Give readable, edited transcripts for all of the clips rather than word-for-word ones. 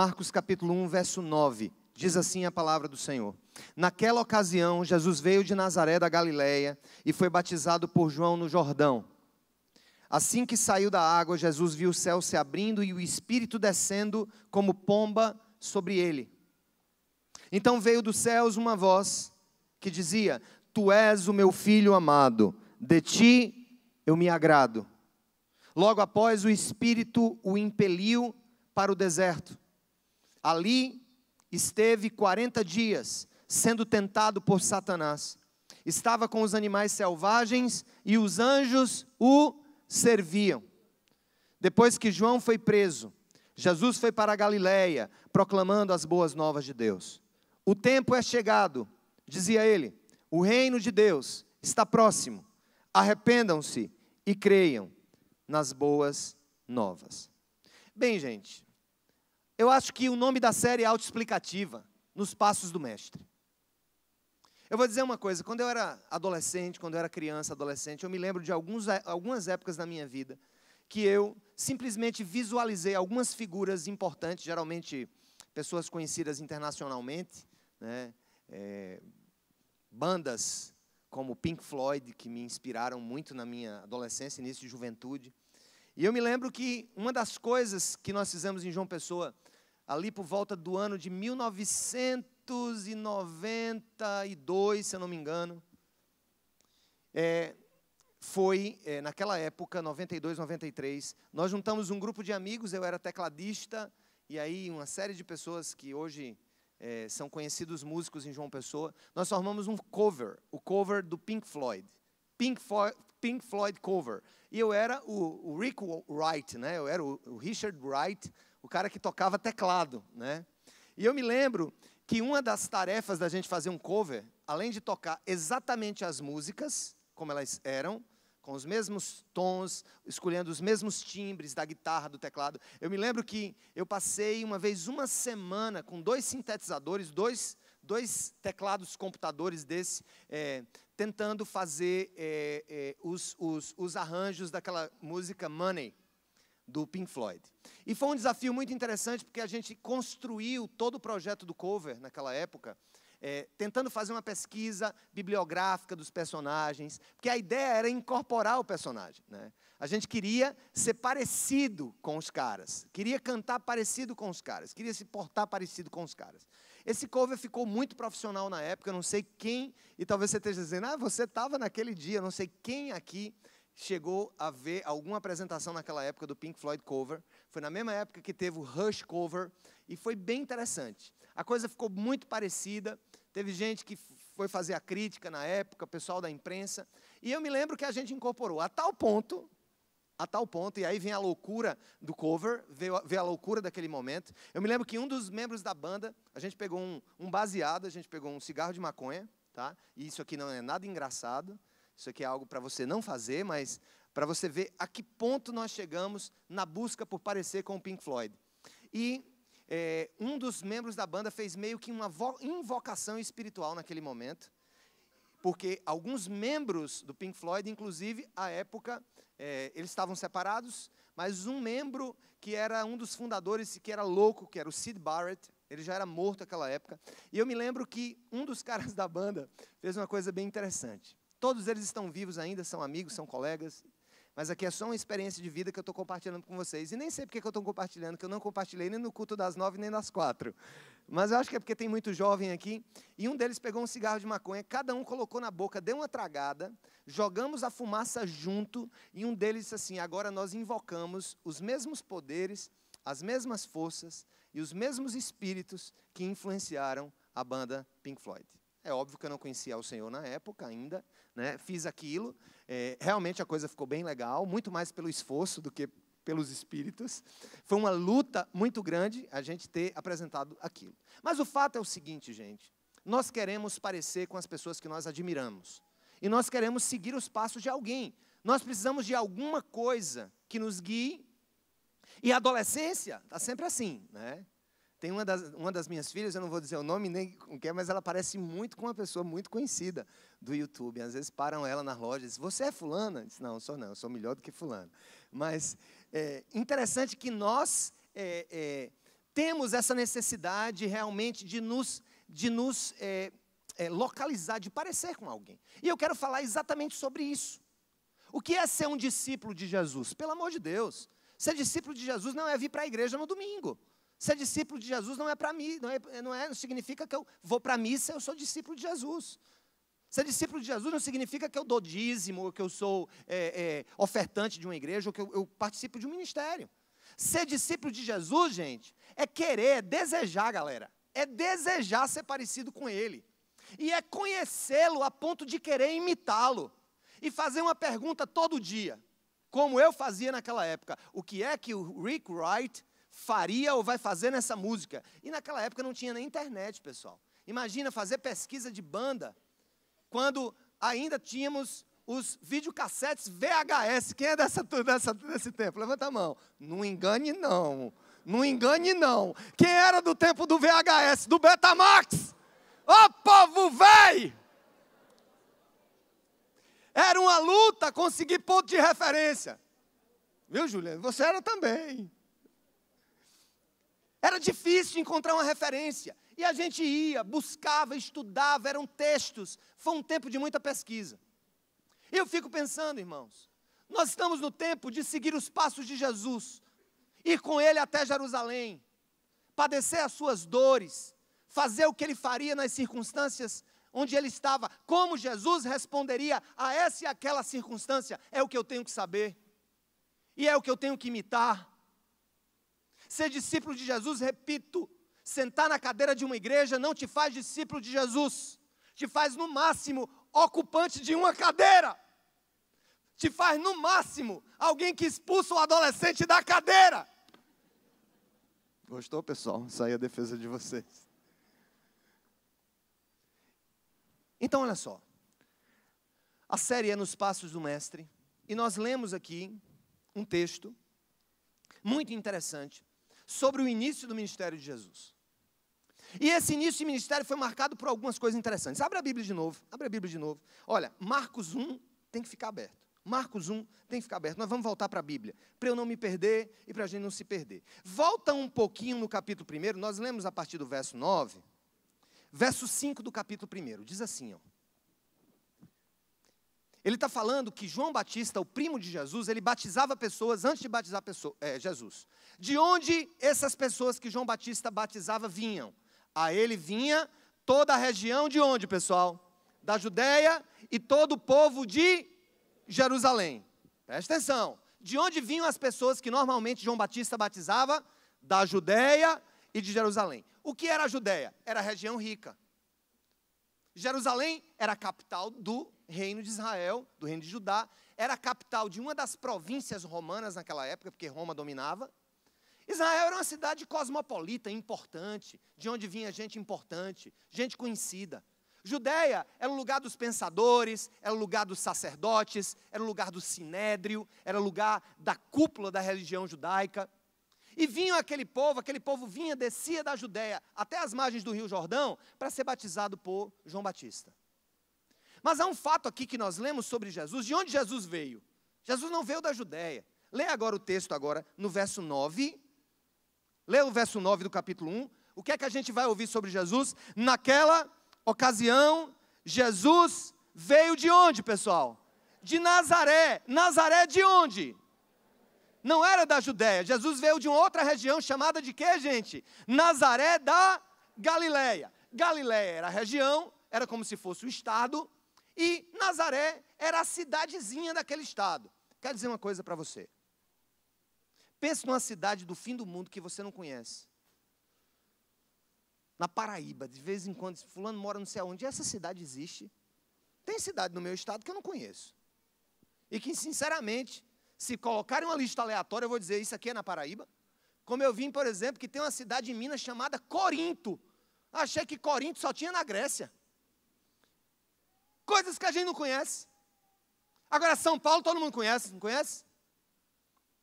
Marcos capítulo 1, verso 9. Diz assim a palavra do Senhor. Naquela ocasião, Jesus veio de Nazaré da Galileia e foi batizado por João no Jordão. Assim que saiu da água, Jesus viu o céu se abrindo e o Espírito descendo como pomba sobre ele. Então veio dos céus uma voz que dizia: Tu és o meu filho amado, de ti eu me agrado. Logo após, o Espírito o impeliu para o deserto. Ali esteve 40 dias, sendo tentado por Satanás. Estava com os animais selvagens e os anjos o serviam. Depois que João foi preso, Jesus foi para a Galileia, proclamando as boas novas de Deus. O tempo é chegado, dizia ele, o reino de Deus está próximo. Arrependam-se e creiam nas boas novas. Bem, gente, eu acho que o nome da série é autoexplicativa, Nos Passos do Mestre. Eu vou dizer uma coisa, quando eu era adolescente, quando eu era criança, adolescente, eu me lembro de algumas épocas da minha vida que eu simplesmente visualizei algumas figuras importantes, geralmente pessoas conhecidas internacionalmente, né, bandas como Pink Floyd, que me inspiraram muito na minha adolescência, início de juventude. E eu me lembro que uma das coisas que nós fizemos em João Pessoa, ali por volta do ano de 1992, se eu não me engano, naquela época, 92, 93, nós juntamos um grupo de amigos, eu era tecladista, e aí uma série de pessoas que hoje são conhecidos músicos em João Pessoa, nós formamos um cover, o cover do Pink Floyd. Pink Floyd cover. E eu era o Rick Wright, né? Eu era o Richard Wright, o cara que tocava teclado, né? E eu me lembro que uma das tarefas da gente fazer um cover, além de tocar exatamente as músicas, como elas eram, com os mesmos tons, escolhendo os mesmos timbres da guitarra, do teclado. Eu me lembro que eu passei uma vez uma semana com 2 sintetizadores, dois teclados computadores tentando fazer os arranjos daquela música Money, do Pink Floyd. E foi um desafio muito interessante, porque a gente construiu todo o projeto do cover naquela época, tentando fazer uma pesquisa bibliográfica dos personagens, porque a ideia era incorporar o personagem, né? A gente queria ser parecido com os caras, queria cantar parecido com os caras, queria se portar parecido com os caras. Esse cover ficou muito profissional na época, eu não sei quem, e talvez você esteja dizendo, você estava naquele dia, eu não sei quem aqui chegou a ver alguma apresentação naquela época do Pink Floyd cover. Foi na mesma época que teve o Rush cover, e foi bem interessante. A coisa ficou muito parecida, teve gente que foi fazer a crítica na época, pessoal da imprensa, e eu me lembro que a gente incorporou a tal ponto, e aí vem a loucura do cover, veio a loucura daquele momento. Eu me lembro que um dos membros da banda, a gente pegou um baseado, a gente pegou um cigarro de maconha, tá? E isso aqui não é nada engraçado, isso aqui é algo para você não fazer, mas para você ver a que ponto nós chegamos na busca por parecer com o Pink Floyd. E um dos membros da banda fez meio que uma invocação espiritual naquele momento, porque alguns membros do Pink Floyd, inclusive, à época, eles estavam separados, mas um membro que era um dos fundadores, que era louco, que era o Syd Barrett, ele já era morto naquela época, e eu me lembro que um dos caras da banda fez uma coisa bem interessante. Todos eles estão vivos ainda, são amigos, são colegas, mas aqui é só uma experiência de vida que eu estou compartilhando com vocês. E nem sei porque que eu estou compartilhando, que eu não compartilhei nem no culto das 9, nem das 4. Mas eu acho que é porque tem muito jovem aqui. E um deles pegou um cigarro de maconha, cada um colocou na boca, deu uma tragada, jogamos a fumaça junto, e um deles disse assim, agora nós invocamos os mesmos poderes, as mesmas forças e os mesmos espíritos que influenciaram a banda Pink Floyd. É óbvio que eu não conhecia o Senhor na época ainda, né? Fiz aquilo, realmente a coisa ficou bem legal, muito mais pelo esforço do que pelos espíritos. Foi uma luta muito grande a gente ter apresentado aquilo. Mas o fato é o seguinte, gente, nós queremos parecer com as pessoas que nós admiramos, e nós queremos seguir os passos de alguém. Nós precisamos de alguma coisa que nos guie, e a adolescência está sempre assim, né? Tem uma das minhas filhas, eu não vou dizer o nome nem o que é, mas ela parece muito com uma pessoa muito conhecida do YouTube. Às vezes param ela nas lojas e dizem, você é fulana? Eu disse, não, eu sou melhor do que fulano. Mas é interessante que nós temos essa necessidade realmente de nos localizar, de parecer com alguém. E eu quero falar exatamente sobre isso. O que é ser um discípulo de Jesus? Pelo amor de Deus, ser discípulo de Jesus não é vir para a igreja no domingo. Ser discípulo de Jesus não é para mim, não significa que eu vou para a missa, eu sou discípulo de Jesus. Ser discípulo de Jesus não significa que eu dou dízimo, ou que eu sou ofertante de uma igreja, ou que eu participo de um ministério. Ser discípulo de Jesus, gente, é querer, é desejar, galera. É desejar ser parecido com Ele. E é conhecê-lo a ponto de querer imitá-lo. E fazer uma pergunta todo dia, como eu fazia naquela época. O que é que o Rick Wright faria ou vai fazer nessa música? E naquela época não tinha nem internet, pessoal. Imagina fazer pesquisa de banda, quando ainda tínhamos os videocassetes VHS. Quem é desse tempo? Levanta a mão. Não engane não. Não engane não. Quem era do tempo do VHS, do Betamax? Ô povo velho! Era uma luta conseguir ponto de referência. Viu, Juliana? Você era também. Era difícil encontrar uma referência. E a gente ia, buscava, estudava, eram textos. Foi um tempo de muita pesquisa. E eu fico pensando, irmãos, nós estamos no tempo de seguir os passos de Jesus, ir com Ele até Jerusalém, padecer as suas dores, fazer o que Ele faria nas circunstâncias onde Ele estava, como Jesus responderia a essa e aquela circunstância, é o que eu tenho que saber, e é o que eu tenho que imitar. Ser discípulo de Jesus, repito, sentar na cadeira de uma igreja não te faz discípulo de Jesus, te faz no máximo ocupante de uma cadeira, te faz no máximo alguém que expulsa o adolescente da cadeira. Gostou, pessoal? Isso aí é a defesa de vocês. Então, olha só, a série é Nos Passos do Mestre, e nós lemos aqui um texto muito interessante sobre o início do ministério de Jesus. E esse início de ministério foi marcado por algumas coisas interessantes. Abre a Bíblia de novo, Olha, Marcos 1 tem que ficar aberto. Marcos 1 tem que ficar aberto. Nós vamos voltar para a Bíblia, para eu não me perder e para a gente não se perder. Volta um pouquinho no capítulo 1, nós lemos a partir do verso 9, verso 5 do capítulo 1, diz assim, ó. Ele está falando que João Batista, o primo de Jesus, ele batizava pessoas antes de batizar Jesus. De onde essas pessoas que João Batista batizava vinham? A ele vinha toda a região de onde, pessoal? Da Judéia e todo o povo de Jerusalém. Presta atenção. De onde vinham as pessoas que normalmente João Batista batizava? Da Judéia e de Jerusalém. O que era a Judéia? Era a região rica. Jerusalém era a capital do reino de Israel, do reino de Judá. Era a capital de uma das províncias romanas naquela época, porque Roma dominava. Israel era uma cidade cosmopolita, importante, de onde vinha gente importante, gente conhecida. Judéia era o lugar dos pensadores, era o lugar dos sacerdotes, era o lugar do sinédrio, era o lugar da cúpula da religião judaica. E vinha aquele povo vinha, descia da Judéia até as margens do Rio Jordão para ser batizado por João Batista. Mas há um fato aqui que nós lemos sobre Jesus, de onde Jesus veio. Jesus não veio da Judéia. Lê agora o texto no verso 9. Lê o verso 9 do capítulo 1. O que é que a gente vai ouvir sobre Jesus? Naquela ocasião, Jesus veio de onde, pessoal? De Nazaré. Nazaré de onde? Não era da Judéia. Jesus veio de uma outra região chamada de quê, gente? Nazaré da Galileia. Galileia era a região, era como se fosse o estado, e Nazaré era a cidadezinha daquele estado. Quero dizer uma coisa para você. Pense numa cidade do fim do mundo que você não conhece. Na Paraíba, de vez em quando, fulano mora não sei aonde, essa cidade existe. Tem cidade no meu estado que eu não conheço. E que, sinceramente, se colocarem uma lista aleatória, eu vou dizer, isso aqui é na Paraíba. Como eu vim, por exemplo, que tem uma cidade em Minas chamada Corinto. Achei que Corinto só tinha na Grécia. Coisas que a gente não conhece. Agora, São Paulo todo mundo conhece, não conhece?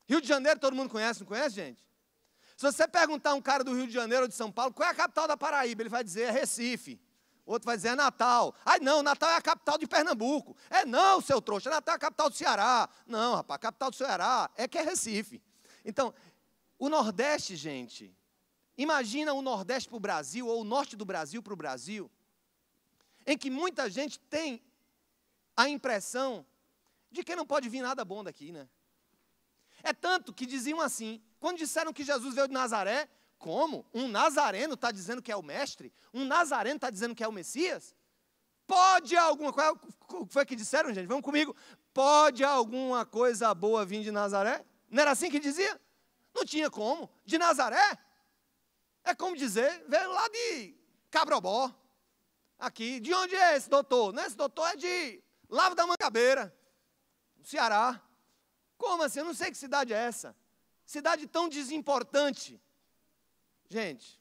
Rio de Janeiro todo mundo conhece, não conhece, gente? Se você perguntar a um cara do Rio de Janeiro ou de São Paulo, qual é a capital da Paraíba? Ele vai dizer, é Recife. Outro vai dizer, é Natal. Ai, não, Natal é a capital de Pernambuco. É não, seu trouxa, Natal é a capital do Ceará. Não, rapaz, a capital do Ceará é que é Recife. Então, o Nordeste, gente, imagina o Nordeste para o Brasil, ou o Norte do Brasil para o Brasil, em que muita gente tem a impressão de que não pode vir nada bom daqui, né? É tanto que diziam assim, quando disseram que Jesus veio de Nazaré, como? Um nazareno está dizendo que é o mestre? Um nazareno está dizendo que é o Messias? Pode alguma coisa... O que foi que disseram, gente? Vamos comigo. Pode alguma coisa boa vir de Nazaré? Não era assim que dizia? Não tinha como. De Nazaré? É como dizer, veio lá de Cabrobó. Aqui. De onde é esse doutor? Não, esse doutor é de Lavra da Mangabeira, no Ceará. Como assim? Eu não sei que cidade é essa. Cidade tão desimportante. Gente,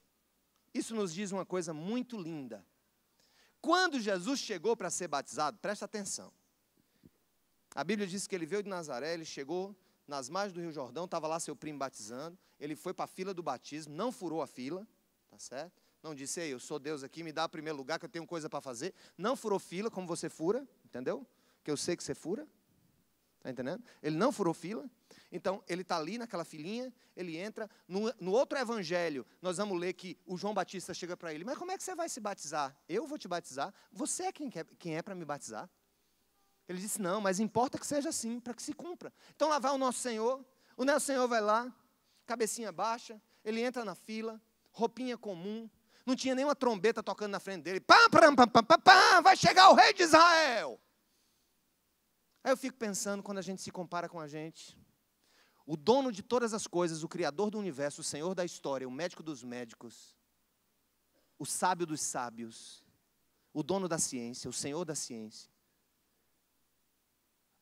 isso nos diz uma coisa muito linda. Quando Jesus chegou para ser batizado, presta atenção. A Bíblia diz que ele veio de Nazaré, ele chegou nas margens do Rio Jordão, estava lá seu primo batizando, ele foi para a fila do batismo, não furou a fila, tá certo? Não disse, ei, eu sou Deus aqui, me dá o primeiro lugar que eu tenho coisa para fazer. Não furou fila como você fura, entendeu? Que eu sei que você fura. Está entendendo? Ele não furou fila. Então, ele está ali naquela filinha, ele entra. No outro evangelho, nós vamos ler que o João Batista chega para ele. Mas como é que você vai se batizar? Eu vou te batizar? Você é quem é para me batizar? Ele disse, não, mas importa que seja assim, para que se cumpra. Então, lá vai o nosso Senhor vai lá, cabecinha baixa, ele entra na fila, roupinha comum, não tinha nenhuma trombeta tocando na frente dele. Pam, pam, pam, pam, pam, pam, vai chegar o rei de Israel. Aí eu fico pensando, quando a gente se compara com a gente, o dono de todas as coisas, o criador do universo, o senhor da história, o médico dos médicos, o sábio dos sábios, o dono da ciência, o senhor da ciência,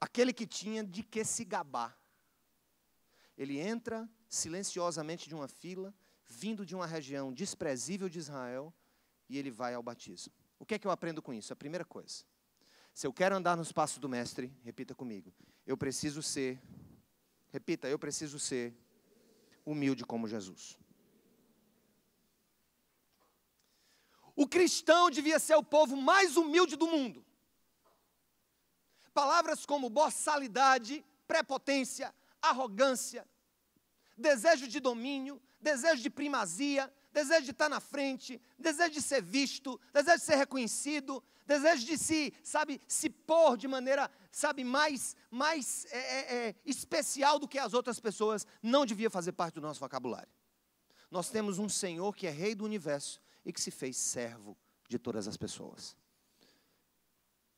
aquele que tinha de que se gabar, ele entra silenciosamente de uma fila, vindo de uma região desprezível de Israel, e ele vai ao batismo. O que é que eu aprendo com isso? A primeira coisa, se eu quero andar nos passos do mestre, repita comigo, eu preciso ser humilde como Jesus. O cristão devia ser o povo mais humilde do mundo. Palavras como boçalidade, prepotência, arrogância, desejo de domínio, desejo de primazia, desejo de estar na frente, desejo de ser visto, desejo de ser reconhecido, desejo de se pôr de maneira, mais especial do que as outras pessoas, não devia fazer parte do nosso vocabulário. Nós temos um Senhor que é Rei do Universo e que se fez servo de todas as pessoas.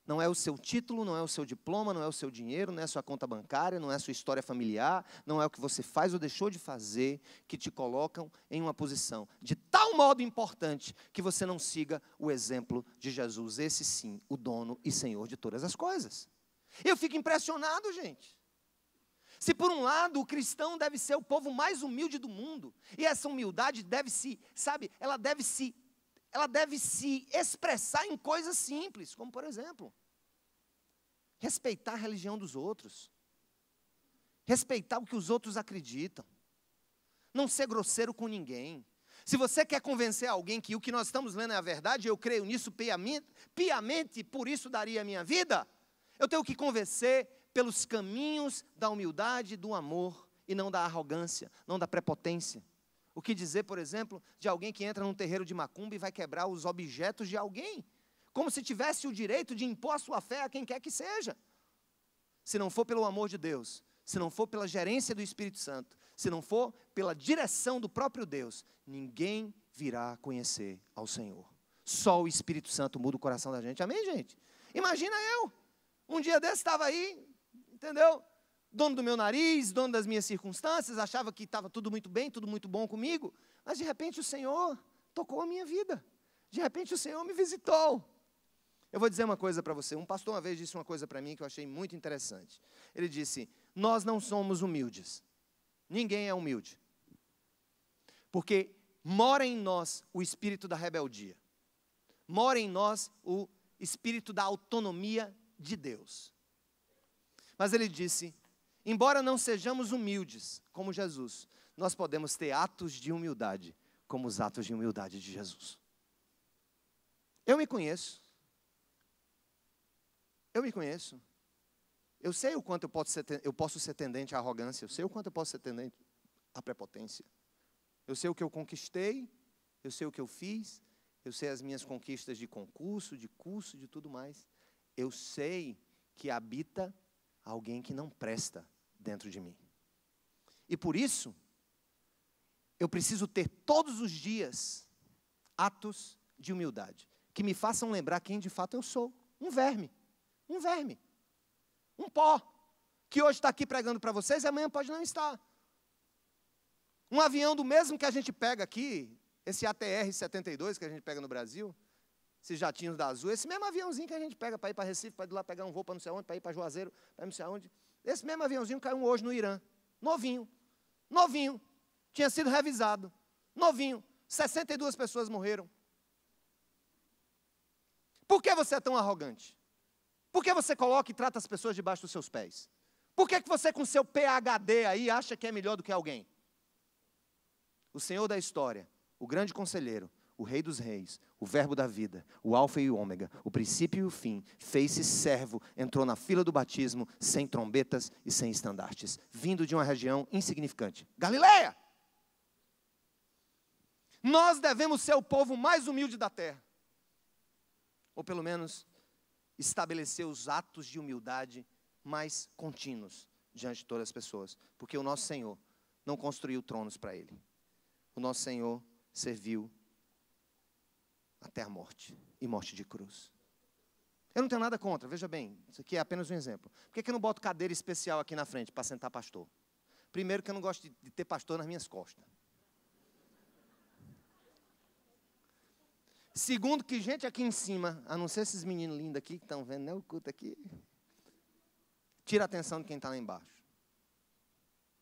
Não é o seu título, não é o seu diploma, não é o seu dinheiro, não é a sua conta bancária, não é a sua história familiar, não é o que você faz ou deixou de fazer, que te colocam em uma posição de tal modo importante que você não siga o exemplo de Jesus, esse sim, o dono e Senhor de todas as coisas. Eu fico impressionado, gente. Se por um lado o cristão deve ser o povo mais humilde do mundo, e essa humildade ela deve se expressar em coisas simples, como por exemplo, respeitar a religião dos outros, respeitar o que os outros acreditam, não ser grosseiro com ninguém. Se você quer convencer alguém que o que nós estamos lendo é a verdade, eu creio nisso piamente, por isso daria a minha vida, eu tenho que convencer pelos caminhos da humildade, do amor, e não da arrogância, não da prepotência. O que dizer, por exemplo, de alguém que entra num terreiro de macumba e vai quebrar os objetos de alguém, como se tivesse o direito de impor a sua fé a quem quer que seja. Se não for pelo amor de Deus, se não for pela gerência do Espírito Santo, se não for pela direção do próprio Deus, ninguém virá conhecer ao Senhor. Só o Espírito Santo muda o coração da gente. Amém, gente? Imagina eu, um dia desse estava aí, entendeu? Dono do meu nariz, dono das minhas circunstâncias, achava que estava tudo muito bem, tudo muito bom comigo, mas de repente o Senhor tocou a minha vida, de repente o Senhor me visitou. Eu vou dizer uma coisa para você, um pastor uma vez disse uma coisa para mim que eu achei muito interessante. Ele disse, nós não somos humildes, ninguém é humilde, porque mora em nós o espírito da rebeldia, mora em nós o espírito da autonomia de Deus. Mas ele disse, embora não sejamos humildes como Jesus, nós podemos ter atos de humildade, como os atos de humildade de Jesus. Eu me conheço. Eu sei o quanto eu posso ser tendente à arrogância, eu sei o quanto eu posso ser tendente à prepotência. Eu sei o que eu conquistei, eu sei o que eu fiz, eu sei as minhas conquistas de concurso, de curso, de tudo mais. Eu sei que habita alguém que não presta dentro de mim. E por isso, eu preciso ter todos os dias atos de humildade, que me façam lembrar quem de fato eu sou. Um verme, um pó, que hoje está aqui pregando para vocês e amanhã pode não estar. Um avião do mesmo que a gente pega aqui, esse ATR-72 que a gente pega no Brasil, esses jatinhos da Azul, esse mesmo aviãozinho que a gente pega para ir para Recife, para ir lá pegar um voo para não sei onde, para ir para Juazeiro, para não sei onde, esse mesmo aviãozinho caiu hoje no Irã, novinho, tinha sido revisado, novinho, 62 pessoas morreram. Por que você é tão arrogante? Por que você coloca e trata as pessoas debaixo dos seus pés? Por que você com seu PhD aí acha que é melhor do que alguém? O Senhor da história, o grande conselheiro, o Rei dos reis, o verbo da vida, o alfa e o ômega, o princípio e o fim, fez-se servo, entrou na fila do batismo, sem trombetas e sem estandartes, vindo de uma região insignificante, Galileia! Nós devemos ser o povo mais humilde da terra, ou pelo menos estabelecer os atos de humildade mais contínuos diante de todas as pessoas, porque o nosso Senhor não construiu tronos para Ele, o nosso Senhor serviu até a morte, e morte de cruz. Eu não tenho nada contra, veja bem, isso aqui é apenas um exemplo. Por que eu não boto cadeira especial aqui na frente para sentar pastor? Primeiro que eu não gosto de ter pastor nas minhas costas. Segundo que gente aqui em cima, a não ser esses meninos lindos aqui que estão vendo, né, o culto aqui, tira a atenção de quem está lá embaixo.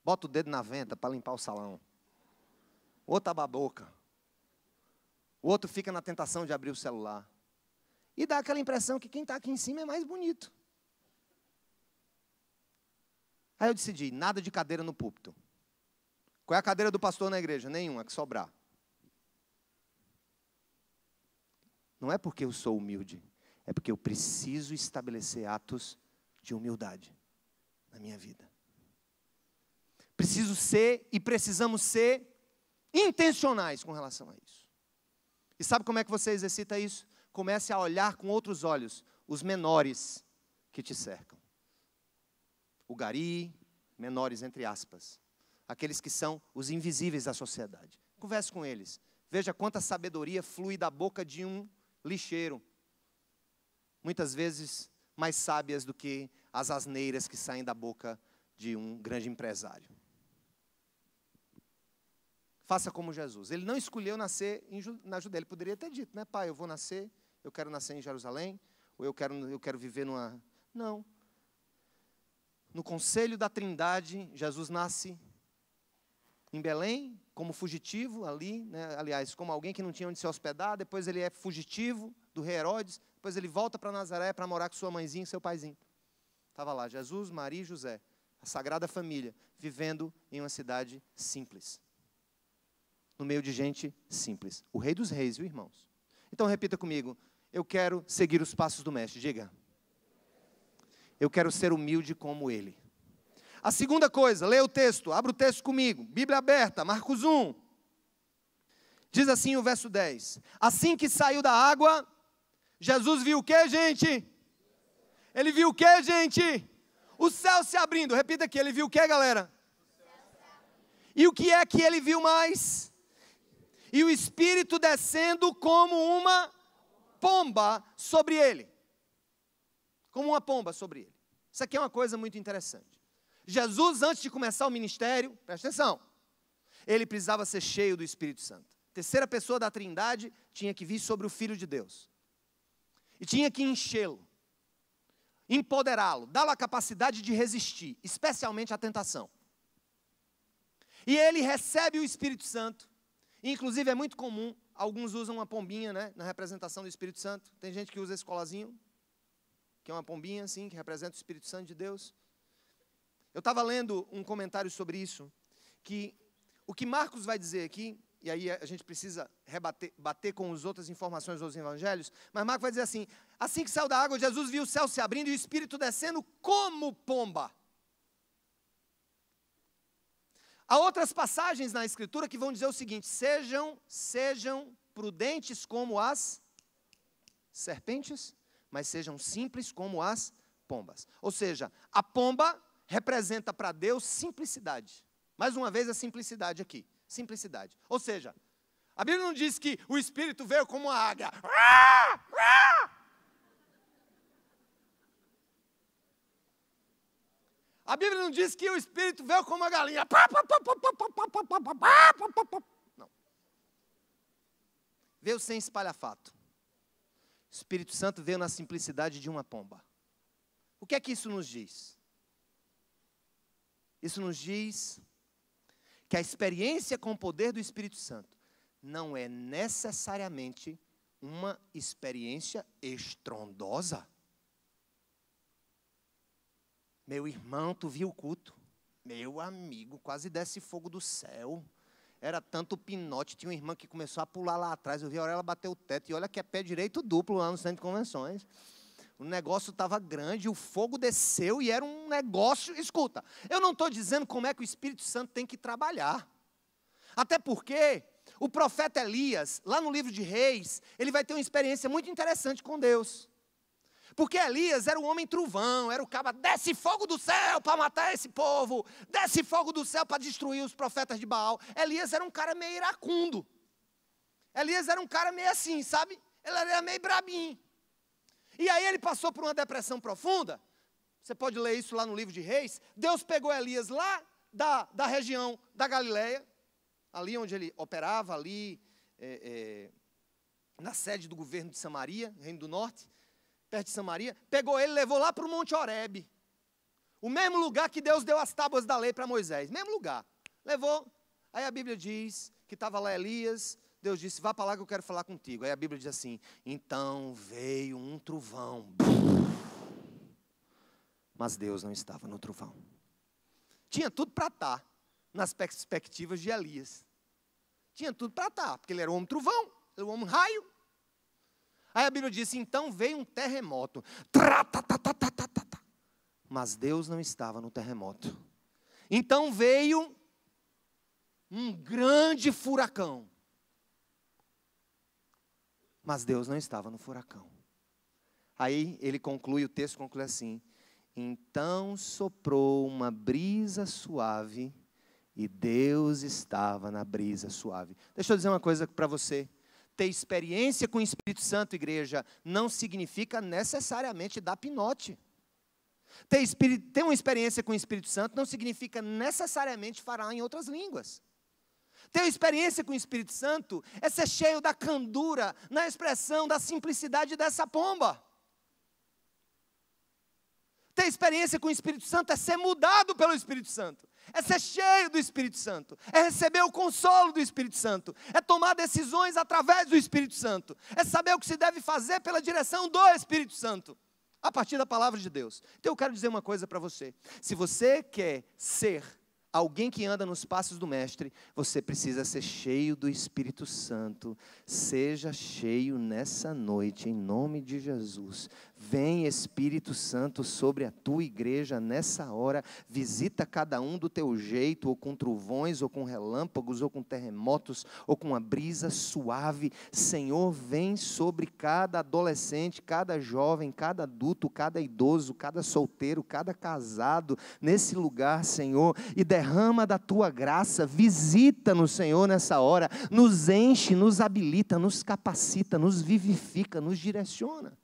Bota o dedo na venta para limpar o salão. O outro aba a boca. O outro fica na tentação de abrir o celular. E dá aquela impressão que quem está aqui em cima é mais bonito. Aí eu decidi, nada de cadeira no púlpito. Qual é a cadeira do pastor na igreja? Nenhuma, que sobrar. Não é porque eu sou humilde, é porque eu preciso estabelecer atos de humildade na minha vida. Preciso ser e precisamos ser intencionais com relação a isso. E sabe como é que você exercita isso? Comece a olhar com outros olhos os menores que te cercam. O gari, menores entre aspas. Aqueles que são os invisíveis da sociedade. Converse com eles. Veja quanta sabedoria flui da boca de um lixeiro. Muitas vezes mais sábias do que as asneiras que saem da boca de um grande empresário. Faça como Jesus. Ele não escolheu nascer na Judeia. Ele poderia ter dito, né, pai, eu quero nascer em Jerusalém, ou eu quero viver numa... Não. No conselho da Trindade, Jesus nasce em Belém, como fugitivo ali, né, aliás, como alguém que não tinha onde se hospedar, depois ele é fugitivo do rei Herodes, depois ele volta para Nazaré para morar com sua mãezinha e seu paizinho. Estava lá, Jesus, Maria e José, a Sagrada Família, vivendo em uma cidade simples. No meio de gente simples. O Rei dos Reis, viu, irmãos? Então repita comigo, eu quero seguir os passos do mestre, diga. Eu quero ser humilde como ele. A segunda coisa, leia o texto, abra o texto comigo, Bíblia aberta, Marcos 1. Diz assim o verso 10. Assim que saiu da água, Jesus viu o que, gente? Ele viu o que, gente? O céu se abrindo. Repita aqui, ele viu o que, galera? E o que é que ele viu mais? E o Espírito descendo como uma pomba sobre ele. Como uma pomba sobre ele. Isso aqui é uma coisa muito interessante. Jesus, antes de começar o ministério, presta atenção, ele precisava ser cheio do Espírito Santo. A terceira pessoa da Trindade tinha que vir sobre o Filho de Deus. E tinha que enchê-lo, empoderá-lo, dá-lo a capacidade de resistir, especialmente à tentação. E ele recebe o Espírito Santo. Inclusive é muito comum, alguns usam uma pombinha, né, na representação do Espírito Santo. Tem gente que usa esse colazinho, que é uma pombinha assim, que representa o Espírito Santo de Deus. Eu estava lendo um comentário sobre isso, que o que Marcos vai dizer aqui, e aí a gente precisa bater com as outras informações dos evangelhos, mas Marcos vai dizer assim que saiu da água, Jesus viu o céu se abrindo e o Espírito descendo como pomba. Há outras passagens na Escritura que vão dizer o seguinte: sejam prudentes como as serpentes, mas sejam simples como as pombas. Ou seja, a pomba representa para Deus simplicidade. Mais uma vez a simplicidade aqui, simplicidade. Ou seja, a Bíblia não diz que o Espírito veio como uma águia. A Bíblia não diz que o Espírito veio como uma galinha. Não. Veio sem espalhafato. O Espírito Santo veio na simplicidade de uma pomba. O que é que isso nos diz? Isso nos diz que a experiência com o poder do Espírito Santo não é necessariamente uma experiência estrondosa. Meu irmão, tu viu o culto? Meu amigo, quase desce fogo do céu. Era tanto pinote, tinha uma irmã que começou a pular lá atrás, eu vi a hora ela bater o teto, e olha que é pé direito duplo lá no centro de convenções. O negócio estava grande, o fogo desceu e era um negócio. Escuta, eu não estou dizendo como é que o Espírito Santo tem que trabalhar. Até porque o profeta Elias, lá no livro de Reis, ele vai ter uma experiência muito interessante com Deus. Porque Elias era o homem trovão, era o cara, desce fogo do céu para matar esse povo, desce fogo do céu para destruir os profetas de Baal. Elias era um cara meio iracundo. Elias era um cara meio assim, sabe? Ele era meio brabinho. E aí ele passou por uma depressão profunda. Você pode ler isso lá no livro de Reis. Deus pegou Elias lá da região da Galileia, ali onde ele operava, ali na sede do governo de Samaria, Reino do Norte, perto de Samaria. Pegou ele e levou lá para o Monte Horebe. O mesmo lugar que Deus deu as tábuas da lei para Moisés. Mesmo lugar. Levou. Aí a Bíblia diz que estava lá Elias. Deus disse, vá para lá que eu quero falar contigo. Aí a Bíblia diz assim, então veio um trovão. Mas Deus não estava no trovão. Tinha tudo para estar nas perspectivas de Elias. Tinha tudo para estar, porque ele era o homem trovão, era o homem raio. Aí a Bíblia diz, então veio um terremoto. Mas Deus não estava no terremoto. Então veio um grande furacão. Mas Deus não estava no furacão. Aí ele conclui, o texto conclui assim, então soprou uma brisa suave e Deus estava na brisa suave. Deixa eu dizer uma coisa para você. Ter experiência com o Espírito Santo, igreja, não significa necessariamente dar pinote. Ter uma experiência com o Espírito Santo não significa necessariamente falar em outras línguas. Ter uma experiência com o Espírito Santo é ser cheio da candura, na expressão da simplicidade dessa pomba. Ter experiência com o Espírito Santo é ser mudado pelo Espírito Santo. É ser cheio do Espírito Santo. É receber o consolo do Espírito Santo. É tomar decisões através do Espírito Santo. É saber o que se deve fazer pela direção do Espírito Santo. A partir da palavra de Deus. Então eu quero dizer uma coisa para você. Se você quer ser alguém que anda nos passos do Mestre, você precisa ser cheio do Espírito Santo. Seja cheio nessa noite, em nome de Jesus. Vem Espírito Santo sobre a tua igreja nessa hora. Visita cada um do teu jeito, ou com trovões, ou com relâmpagos, ou com terremotos, ou com uma brisa suave. Senhor, vem sobre cada adolescente, cada jovem, cada adulto, cada idoso, cada solteiro, cada casado, nesse lugar, Senhor, e derrama da tua graça. Visita-nos, Senhor, nessa hora. Nos enche, nos habilita, nos capacita, nos vivifica, nos direciona.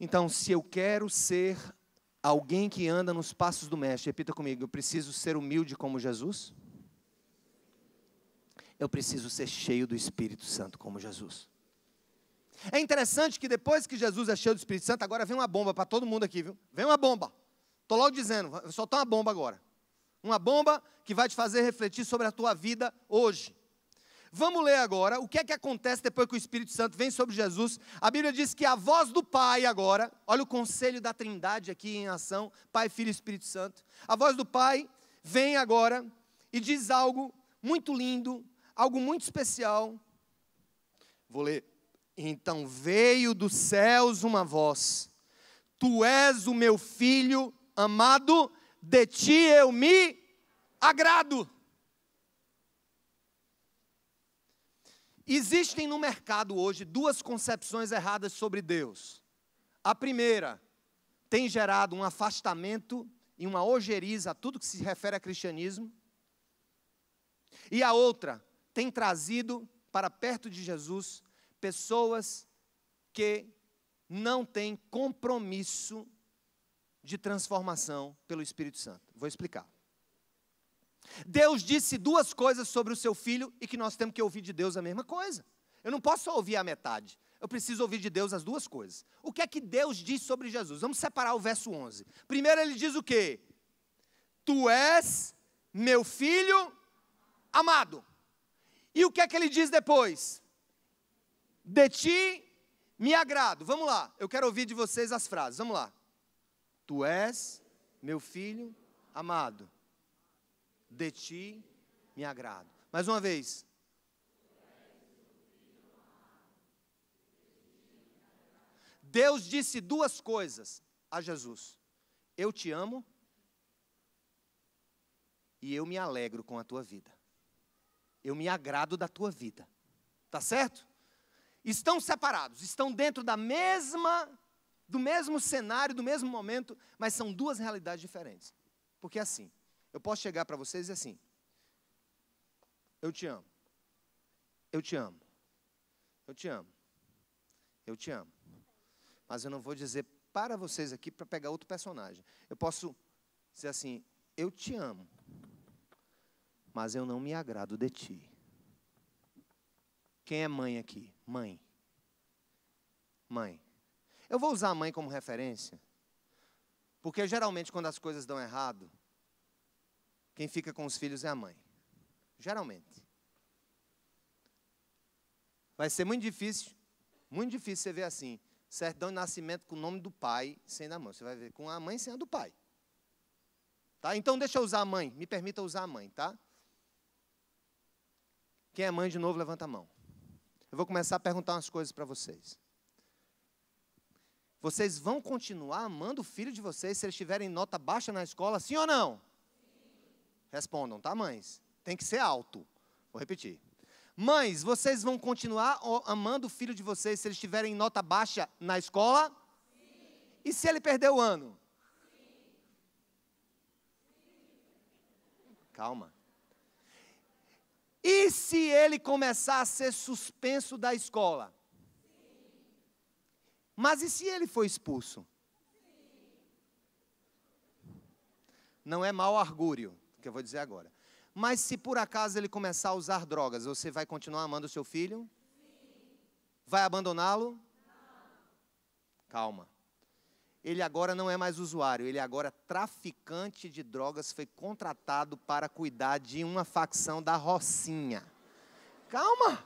Então, se eu quero ser alguém que anda nos passos do Mestre, repita comigo, eu preciso ser humilde como Jesus? Eu preciso ser cheio do Espírito Santo como Jesus. É interessante que depois que Jesus é cheio do Espírito Santo, agora vem uma bomba para todo mundo aqui, viu? Vem uma bomba. Estou logo dizendo, vou soltar uma bomba agora. Uma bomba que vai te fazer refletir sobre a tua vida hoje. Vamos ler agora o que é que acontece depois que o Espírito Santo vem sobre Jesus. A Bíblia diz que a voz do Pai agora, olha o conselho da Trindade aqui em ação, Pai, Filho e Espírito Santo. A voz do Pai vem agora e diz algo muito lindo, algo muito especial. Vou ler. Então veio dos céus uma voz, tu és o meu filho amado, de ti eu me agrado. Existem no mercado hoje duas concepções erradas sobre Deus. A primeira tem gerado um afastamento e uma ojeriza a tudo que se refere a cristianismo. E a outra tem trazido para perto de Jesus pessoas que não têm compromisso de transformação pelo Espírito Santo. Vou explicar. Deus disse duas coisas sobre o seu filho e que nós temos que ouvir de Deus a mesma coisa. Eu não posso só ouvir a metade. Eu preciso ouvir de Deus as duas coisas. O que é que Deus diz sobre Jesus? Vamos separar o verso 11. Primeiro ele diz o quê? Tu és meu filho amado. E o que é que ele diz depois? De ti me agrado. Vamos lá, eu quero ouvir de vocês as frases. Vamos lá. Tu és meu filho amado. De ti me agrado. Mais uma vez. Deus disse duas coisas a Jesus. Eu te amo e eu me alegro com a tua vida. Eu me agrado da tua vida. Tá certo? Estão separados, estão dentro do mesmo cenário, do mesmo momento, mas são duas realidades diferentes. Porque assim, eu posso chegar para vocês e dizer assim, eu te amo, eu te amo, eu te amo, eu te amo. Mas eu não vou dizer para vocês aqui para pegar outro personagem. Eu posso dizer assim, eu te amo, mas eu não me agrado de ti. Quem é mãe aqui? Mãe. Mãe. Eu vou usar a mãe como referência, porque geralmente quando as coisas dão errado, quem fica com os filhos é a mãe. Geralmente. Vai ser muito difícil você ver assim, certidão de nascimento com o nome do pai sem da mãe. Você vai ver com a mãe sem a do pai. Tá? Então deixa eu usar a mãe, me permita usar a mãe, tá? Quem é mãe de novo, levanta a mão. Eu vou começar a perguntar umas coisas para vocês. Vocês vão continuar amando o filho de vocês se eles tiverem nota baixa na escola, sim ou não? Respondam, tá, mães? Tem que ser alto. Vou repetir. Mães, vocês vão continuar amando o filho de vocês se eles tiverem nota baixa na escola? Sim. E se ele perder o ano? Sim. Calma. E se ele começar a ser suspenso da escola? Sim. Mas e se ele for expulso? Sim. Não é mau augúrio, que eu vou dizer agora. Mas se por acaso ele começar a usar drogas, você vai continuar amando o seu filho? Sim. Vai abandoná-lo? Não. Calma. Ele agora não é mais usuário, ele agora é traficante de drogas, foi contratado para cuidar de uma facção da Rocinha. Calma.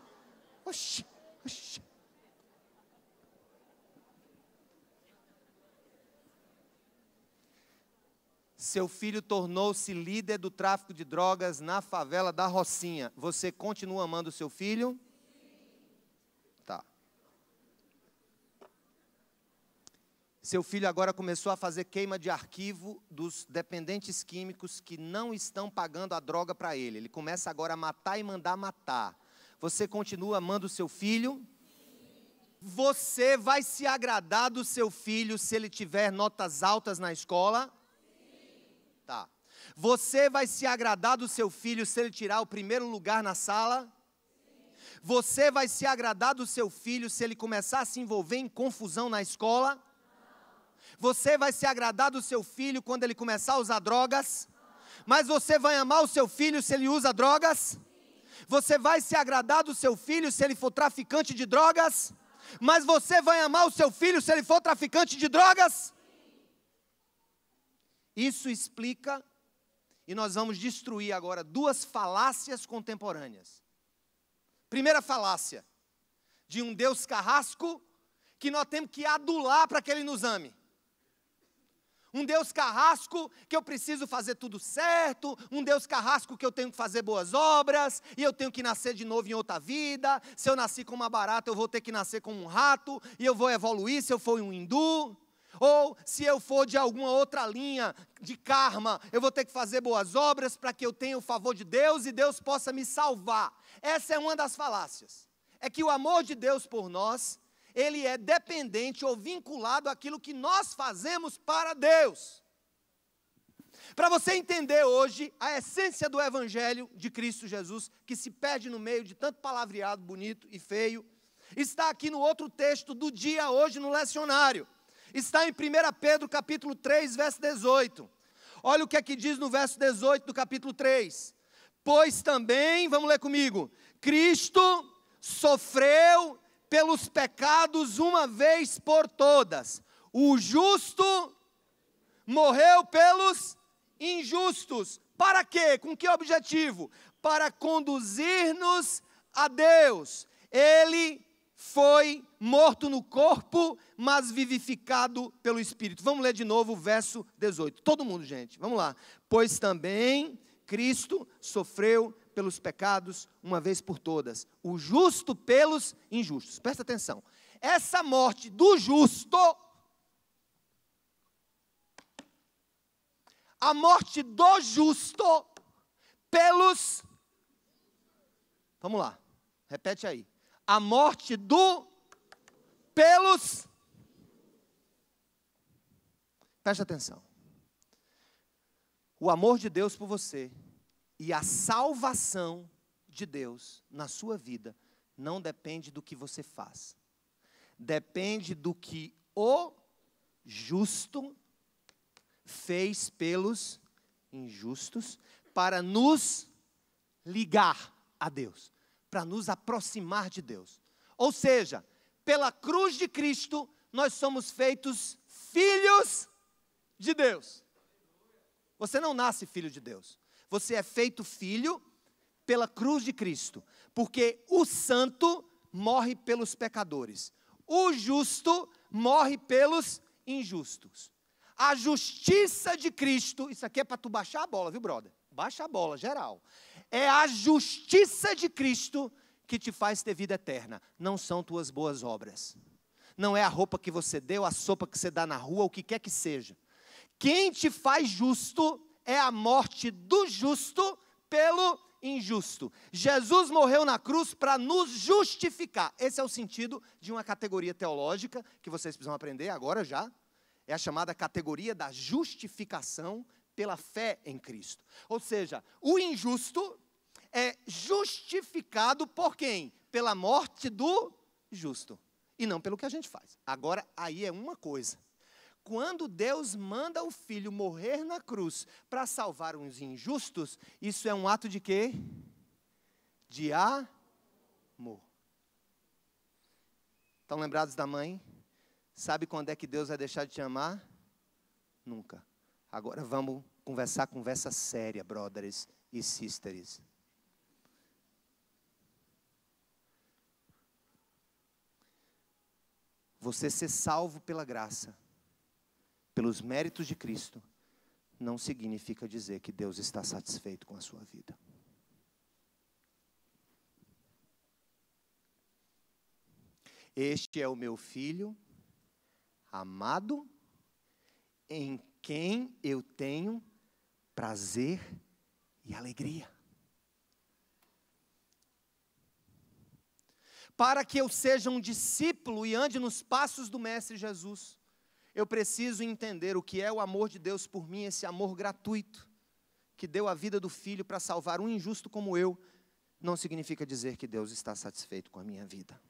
Oxi, oxi. Seu filho tornou-se líder do tráfico de drogas na favela da Rocinha. Você continua amando o seu filho? Tá. Seu filho agora começou a fazer queima de arquivo dos dependentes químicos que não estão pagando a droga para ele. Ele começa agora a matar e mandar matar. Você continua amando o seu filho? Você vai se agradar do seu filho se ele tiver notas altas na escola? Tá. Você vai se agradar do seu filho se ele tirar o primeiro lugar na sala? Sim. Você vai se agradar do seu filho se ele começar a se envolver em confusão na escola? Não. Você vai se agradar do seu filho quando ele começar a usar drogas? Não. Mas você vai amar o seu filho se ele usa drogas? Sim. Você vai se agradar do seu filho se ele for traficante de drogas? Não. Mas você vai amar o seu filho se ele for traficante de drogas? Isso explica, e nós vamos destruir agora duas falácias contemporâneas. Primeira falácia, de um Deus carrasco, que nós temos que adular para que Ele nos ame. Um Deus carrasco, que eu preciso fazer tudo certo, um Deus carrasco que eu tenho que fazer boas obras, e eu tenho que nascer de novo em outra vida, se eu nasci como uma barata, eu vou ter que nascer como um rato, e eu vou evoluir se eu for um hindu. Ou se eu for de alguma outra linha de karma, eu vou ter que fazer boas obras para que eu tenha o favor de Deus e Deus possa me salvar. Essa é uma das falácias. É que o amor de Deus por nós, ele é dependente ou vinculado àquilo que nós fazemos para Deus. Para você entender hoje a essência do Evangelho de Cristo Jesus, que se perde no meio de tanto palavreado bonito e feio, está aqui no outro texto do dia hoje no lecionário. Está em 1 Pedro capítulo 3, verso 18. Olha o que é que diz no verso 18 do capítulo 3. Pois também, vamos ler comigo, Cristo sofreu pelos pecados uma vez por todas. O justo morreu pelos injustos. Para quê? Com que objetivo? Para conduzir-nos a Deus. Ele foi morto no corpo, mas vivificado pelo Espírito. Vamos ler de novo o verso 18. Todo mundo, gente, vamos lá. Pois também Cristo sofreu pelos pecados uma vez por todas. O justo pelos injustos. Presta atenção. Essa morte do justo, a morte do justo pelos... Vamos lá, repete aí. A morte pelos... Preste atenção. O amor de Deus por você e a salvação de Deus na sua vida não depende do que você faz. Depende do que o justo fez pelos injustos para nos ligar a Deus, para nos aproximar de Deus. Ou seja, pela cruz de Cristo, nós somos feitos filhos de Deus. Você não nasce filho de Deus. Você é feito filho pela cruz de Cristo. Porque o santo morre pelos pecadores. O justo morre pelos injustos. A justiça de Cristo, isso aqui é para tu baixar a bola, viu, brother? Baixa a bola, geral. É a justiça de Cristo que te faz ter vida eterna. Não são tuas boas obras. Não é a roupa que você deu, a sopa que você dá na rua, o que quer que seja. Quem te faz justo é a morte do justo pelo injusto. Jesus morreu na cruz para nos justificar. Esse é o sentido de uma categoria teológica que vocês precisam aprender agora já. É a chamada categoria da justificação pela fé em Cristo. Ou seja, o injusto é justificado por quem? Pela morte do justo. E não pelo que a gente faz. Agora, aí é uma coisa. Quando Deus manda o Filho morrer na cruz para salvar os injustos, isso é um ato de quê? De amor. Estão lembrados da mãe? Sabe quando é que Deus vai deixar de te amar? Nunca. Agora vamos conversa séria, brothers e sisters. Você ser salvo pela graça, pelos méritos de Cristo, não significa dizer que Deus está satisfeito com a sua vida. Este é o meu filho amado, em quem eu tenho prazer e alegria. Para que eu seja um discípulo e ande nos passos do Mestre Jesus, eu preciso entender o que é o amor de Deus por mim, esse amor gratuito, que deu a vida do Filho para salvar um injusto como eu, não significa dizer que Deus está satisfeito com a minha vida.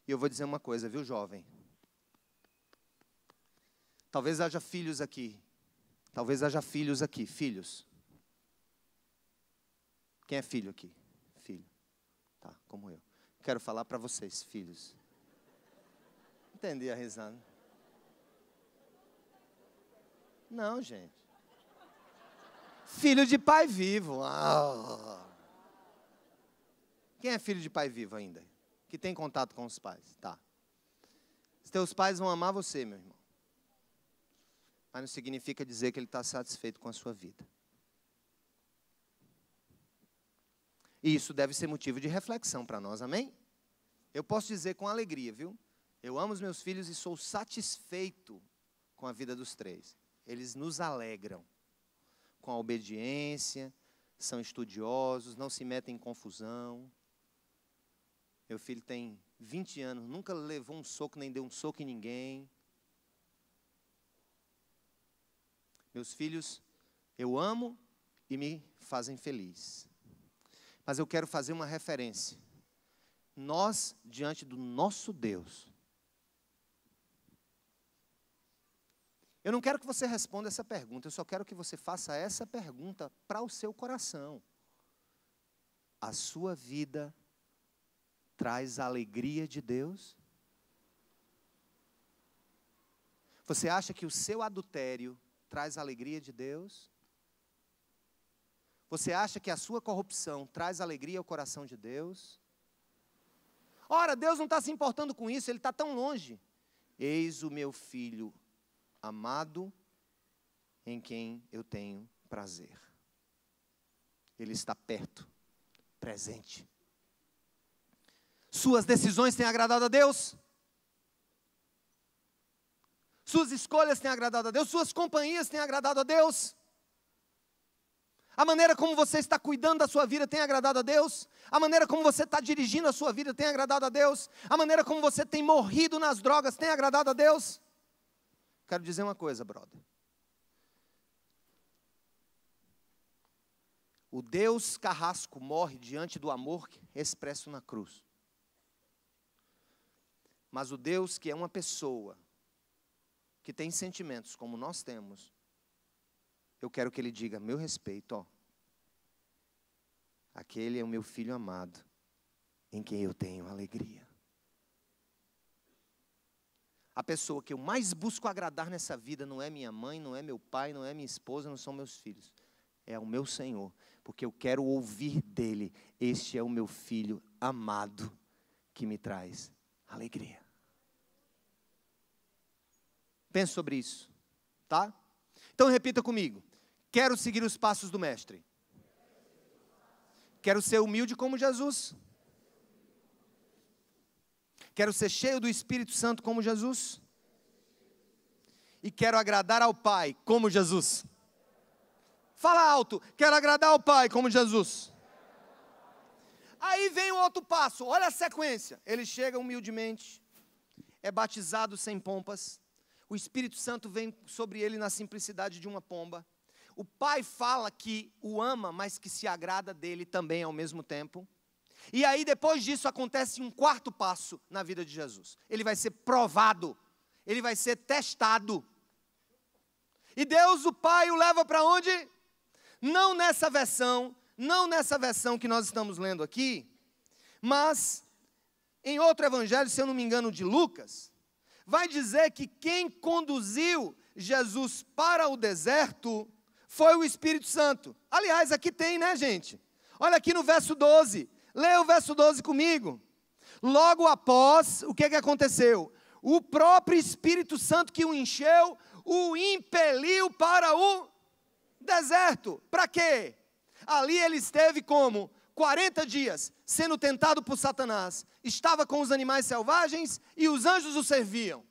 E eu vou dizer uma coisa, viu, jovem? Talvez haja filhos aqui. Talvez haja filhos aqui. Filhos. Quem é filho aqui? Filho. Tá, como eu. Quero falar para vocês, filhos. Entendi a risada. Não, gente. Filho de pai vivo. Ah. Quem é filho de pai vivo ainda? Que tem contato com os pais? Tá. Os teus pais vão amar você, meu irmão. Mas não significa dizer que ele está satisfeito com a sua vida. E isso deve ser motivo de reflexão para nós, amém? Eu posso dizer com alegria, viu? Eu amo os meus filhos e sou satisfeito com a vida dos três. Eles nos alegram com a obediência, são estudiosos, não se metem em confusão. Meu filho tem 20 anos, nunca levou um soco, nem deu um soco em ninguém. Meus filhos, eu amo e me fazem feliz. Mas eu quero fazer uma referência. Nós, diante do nosso Deus, eu não quero que você responda essa pergunta, eu só quero que você faça essa pergunta para o seu coração. A sua vida traz a alegria de Deus? Você acha que o seu adultério traz a alegria de Deus? Você acha que a sua corrupção traz alegria ao coração de Deus? Ora, Deus não está se importando com isso, Ele está tão longe. Eis o meu filho amado, em quem eu tenho prazer. Ele está perto, presente. Suas decisões têm agradado a Deus? Suas escolhas têm agradado a Deus? Suas companhias têm agradado a Deus? A maneira como você está cuidando da sua vida tem agradado a Deus? A maneira como você está dirigindo a sua vida tem agradado a Deus? A maneira como você tem morrido nas drogas tem agradado a Deus? Quero dizer uma coisa, brother. O Deus carrasco morre diante do amor expresso na cruz. Mas o Deus que é uma pessoa, que tem sentimentos como nós temos, eu quero que Ele diga, meu respeito, ó, aquele é o meu filho amado, em quem eu tenho alegria. A pessoa que eu mais busco agradar nessa vida não é minha mãe, não é meu pai, não é minha esposa, não são meus filhos. É o meu Senhor, porque eu quero ouvir dEle, este é o meu filho amado, que me traz alegria. Pense sobre isso, tá? Então repita comigo. Quero seguir os passos do Mestre. Quero ser humilde como Jesus. Quero ser cheio do Espírito Santo como Jesus. E quero agradar ao Pai como Jesus. Fala alto. Quero agradar ao Pai como Jesus. Aí vem o outro passo. Olha a sequência. Ele chega humildemente. É batizado sem pompas. O Espírito Santo vem sobre ele na simplicidade de uma pomba. O Pai fala que o ama, mas que se agrada dele também ao mesmo tempo. E aí, depois disso, acontece um quarto passo na vida de Jesus. Ele vai ser provado. Ele vai ser testado. E Deus, o Pai, o leva para onde? Não nessa versão que nós estamos lendo aqui, mas em outro evangelho, se eu não me engano, de Lucas, vai dizer que quem conduziu Jesus para o deserto foi o Espírito Santo. Aliás, aqui tem, né, gente? Olha aqui no verso 12. Leia o verso 12 comigo. Logo após, o que aconteceu? O próprio Espírito Santo que o encheu, o impeliu para o deserto. Para quê? Ali ele esteve como? 40 dias, sendo tentado por Satanás. Estava com os animais selvagens e os anjos o serviam.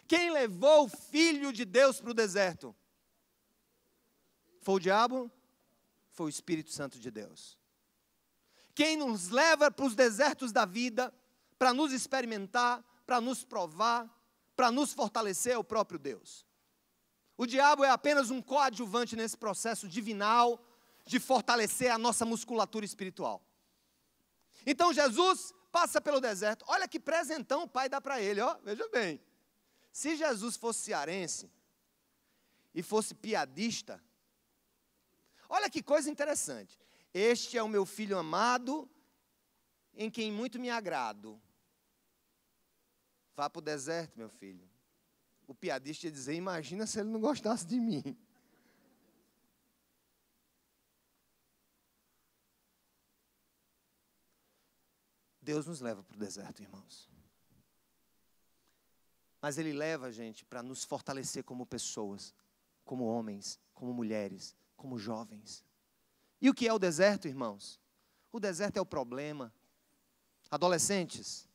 Quem levou o Filho de Deus para o deserto? Foi o diabo? Foi o Espírito Santo de Deus. Quem nos leva para os desertos da vida, para nos experimentar, para nos provar, para nos fortalecer é o próprio Deus. O diabo é apenas um coadjuvante nesse processo divinal de fortalecer a nossa musculatura espiritual. Então Jesus passa pelo deserto. Olha que presentão o Pai dá para ele, ó. Veja bem. Se Jesus fosse cearense e fosse piadista, olha que coisa interessante. Este é o meu filho amado, em quem muito me agrado. Vá para o deserto, meu filho. O piadista ia dizer, imagina se ele não gostasse de mim. Deus nos leva para o deserto, irmãos. Mas Ele leva a gente para nos fortalecer como pessoas, como homens, como mulheres, como jovens. E o que é o deserto, irmãos? O deserto é o problema. Adolescentes,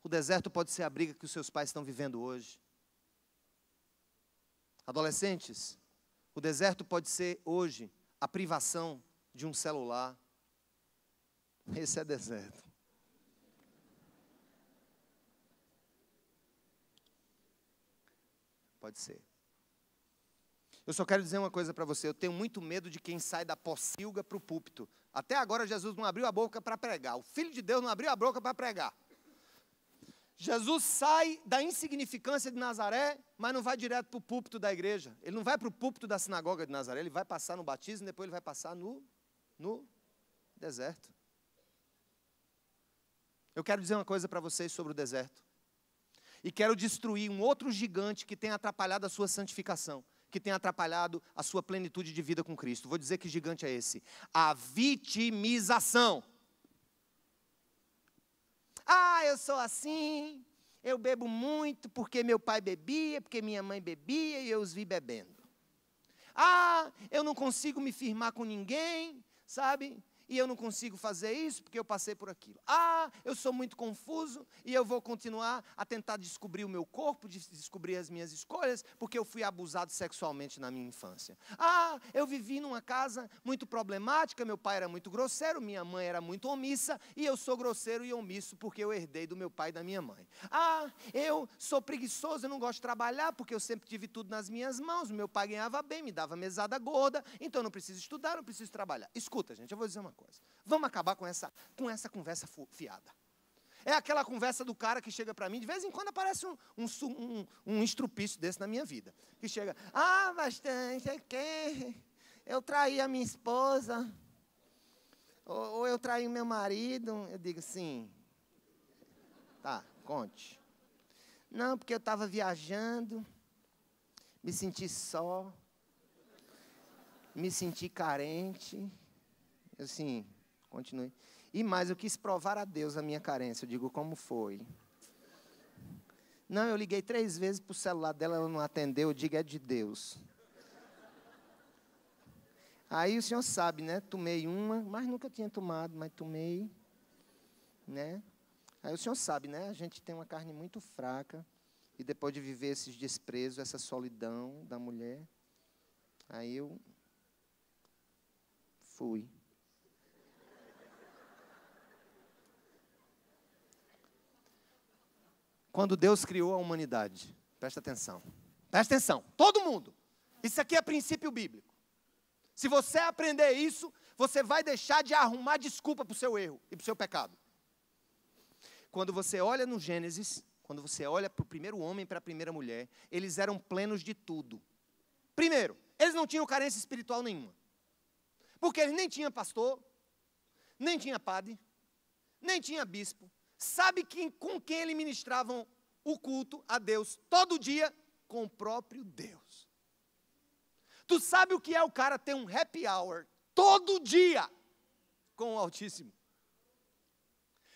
O deserto pode ser a briga que os seus pais estão vivendo hoje. Adolescentes, o deserto pode ser hoje a privação de um celular. Esse é deserto. Pode ser. Eu só quero dizer uma coisa para você, eu tenho muito medo de quem sai da pocilga para o púlpito. Até agora Jesus não abriu a boca para pregar, o Filho de Deus não abriu a boca para pregar. Jesus sai da insignificância de Nazaré, mas não vai direto para o púlpito da igreja. Ele não vai para o púlpito da sinagoga de Nazaré, ele vai passar no batismo e depois ele vai passar no deserto. Eu quero dizer uma coisa para vocês sobre o deserto. E quero destruir um outro gigante que tem atrapalhado a sua santificação, que tem atrapalhado a sua plenitude de vida com Cristo. Vou dizer que gigante é esse: a vitimização. Ah, eu sou assim, eu bebo muito porque meu pai bebia, porque minha mãe bebia e eu os vi bebendo. Ah, eu não consigo me firmar com ninguém, sabe? E eu não consigo fazer isso porque eu passei por aquilo. Ah, eu sou muito confuso e eu vou continuar a tentar descobrir o meu corpo, descobrir as minhas escolhas, porque eu fui abusado sexualmente na minha infância. Ah, eu vivi numa casa muito problemática, meu pai era muito grosseiro, minha mãe era muito omissa, e eu sou grosseiro e omisso porque eu herdei do meu pai e da minha mãe. Ah, eu sou preguiçoso, eu não gosto de trabalhar porque eu sempre tive tudo nas minhas mãos, meu pai ganhava bem, me dava mesada gorda, então eu não preciso estudar, não preciso trabalhar. Escuta, gente, eu vou dizer uma coisa. Vamos acabar com essa conversa fiada. É aquela conversa do cara que chega para mim, de vez em quando aparece um estrupício desse na minha vida. Que chega, bastante, é que eu traí a minha esposa, ou eu traí o meu marido. Eu digo assim, tá, conte. Não, porque eu estava viajando, me senti só, me senti carente. Assim, continue. E mais, eu quis provar a Deus a minha carência. Eu digo, como foi? Não, eu liguei 3 vezes para o celular dela, ela não atendeu. Eu digo, é de Deus. Aí o senhor sabe, né? Tomei uma, mas nunca tinha tomado, mas tomei, né? Aí o senhor sabe, né? A gente tem uma carne muito fraca. E depois de viver esses desprezos, essa solidão da mulher, aí eu fui. Quando Deus criou a humanidade, presta atenção, todo mundo, isso aqui é princípio bíblico. Se você aprender isso, você vai deixar de arrumar desculpa para o seu erro e para o seu pecado. Quando você olha no Gênesis, quando você olha para o primeiro homem e para a primeira mulher, eles eram plenos de tudo. Primeiro, eles não tinham carência espiritual nenhuma, porque eles nem tinham pastor, nem tinha padre, nem tinha bispo. Sabe com quem eles ministravam o culto a Deus todo dia? Com o próprio Deus. Tu sabe o que é o cara ter um happy hour todo dia com o Altíssimo?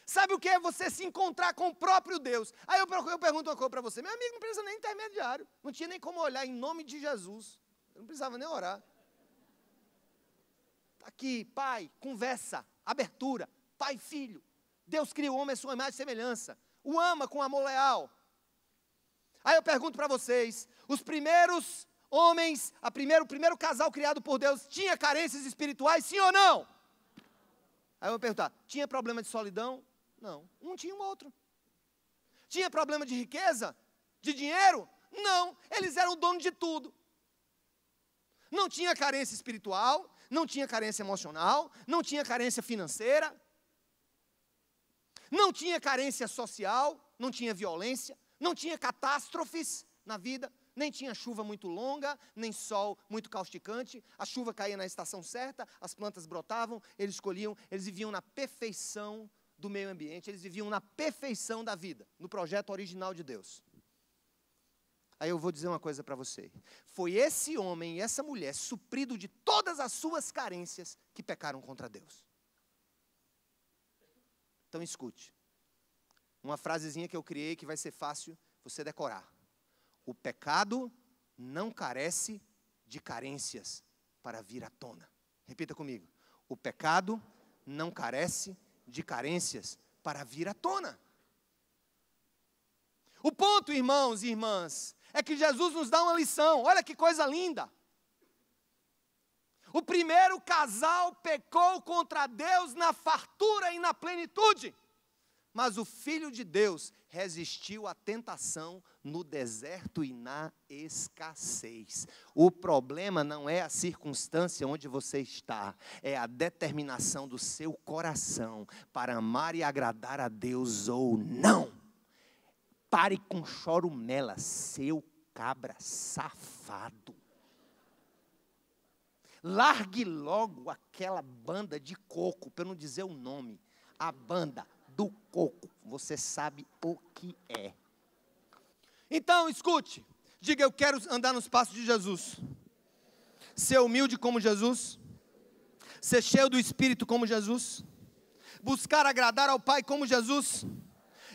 Sabe o que é você se encontrar com o próprio Deus? Aí eu pergunto uma coisa para você. Meu amigo, não precisa nem intermediário. Não tinha nem como olhar em nome de Jesus. Eu não precisava nem orar. Está aqui, pai, conversa, abertura, pai e filho. Deus cria o homem à sua imagem e semelhança. O ama com amor leal. Aí eu pergunto para vocês, os primeiros homens, o primeiro casal criado por Deus, tinha carências espirituais, sim ou não? Aí eu vou perguntar, tinha problema de solidão? Não. Um tinha o outro. Tinha problema de riqueza? De dinheiro? Não. Eles eram donos de tudo. Não tinha carência espiritual, não tinha carência emocional, não tinha carência financeira, não tinha carência social, não tinha violência, não tinha catástrofes na vida, nem tinha chuva muito longa, nem sol muito causticante, a chuva caía na estação certa, as plantas brotavam, eles colhiam, eles viviam na perfeição do meio ambiente, eles viviam na perfeição da vida, no projeto original de Deus. Aí eu vou dizer uma coisa para você, foi esse homem e essa mulher, suprido de todas as suas carências, que pecaram contra Deus. Então escute, uma frasezinha que eu criei que vai ser fácil você decorar. O pecado não carece de carências para vir à tona. Repita comigo. O pecado não carece de carências para vir à tona. O ponto, irmãos e irmãs, é que Jesus nos dá uma lição. Olha que coisa linda. O primeiro casal pecou contra Deus na fartura e na plenitude. Mas o Filho de Deus resistiu à tentação no deserto e na escassez. O problema não é a circunstância onde você está, é a determinação do seu coração para amar e agradar a Deus ou não. Pare com chorumela, seu cabra safado. Largue logo aquela banda de coco, para eu não dizer o nome, a banda do coco, você sabe o que é. Então, escute, diga: eu quero andar nos passos de Jesus, ser humilde como Jesus, ser cheio do Espírito como Jesus, buscar agradar ao Pai como Jesus,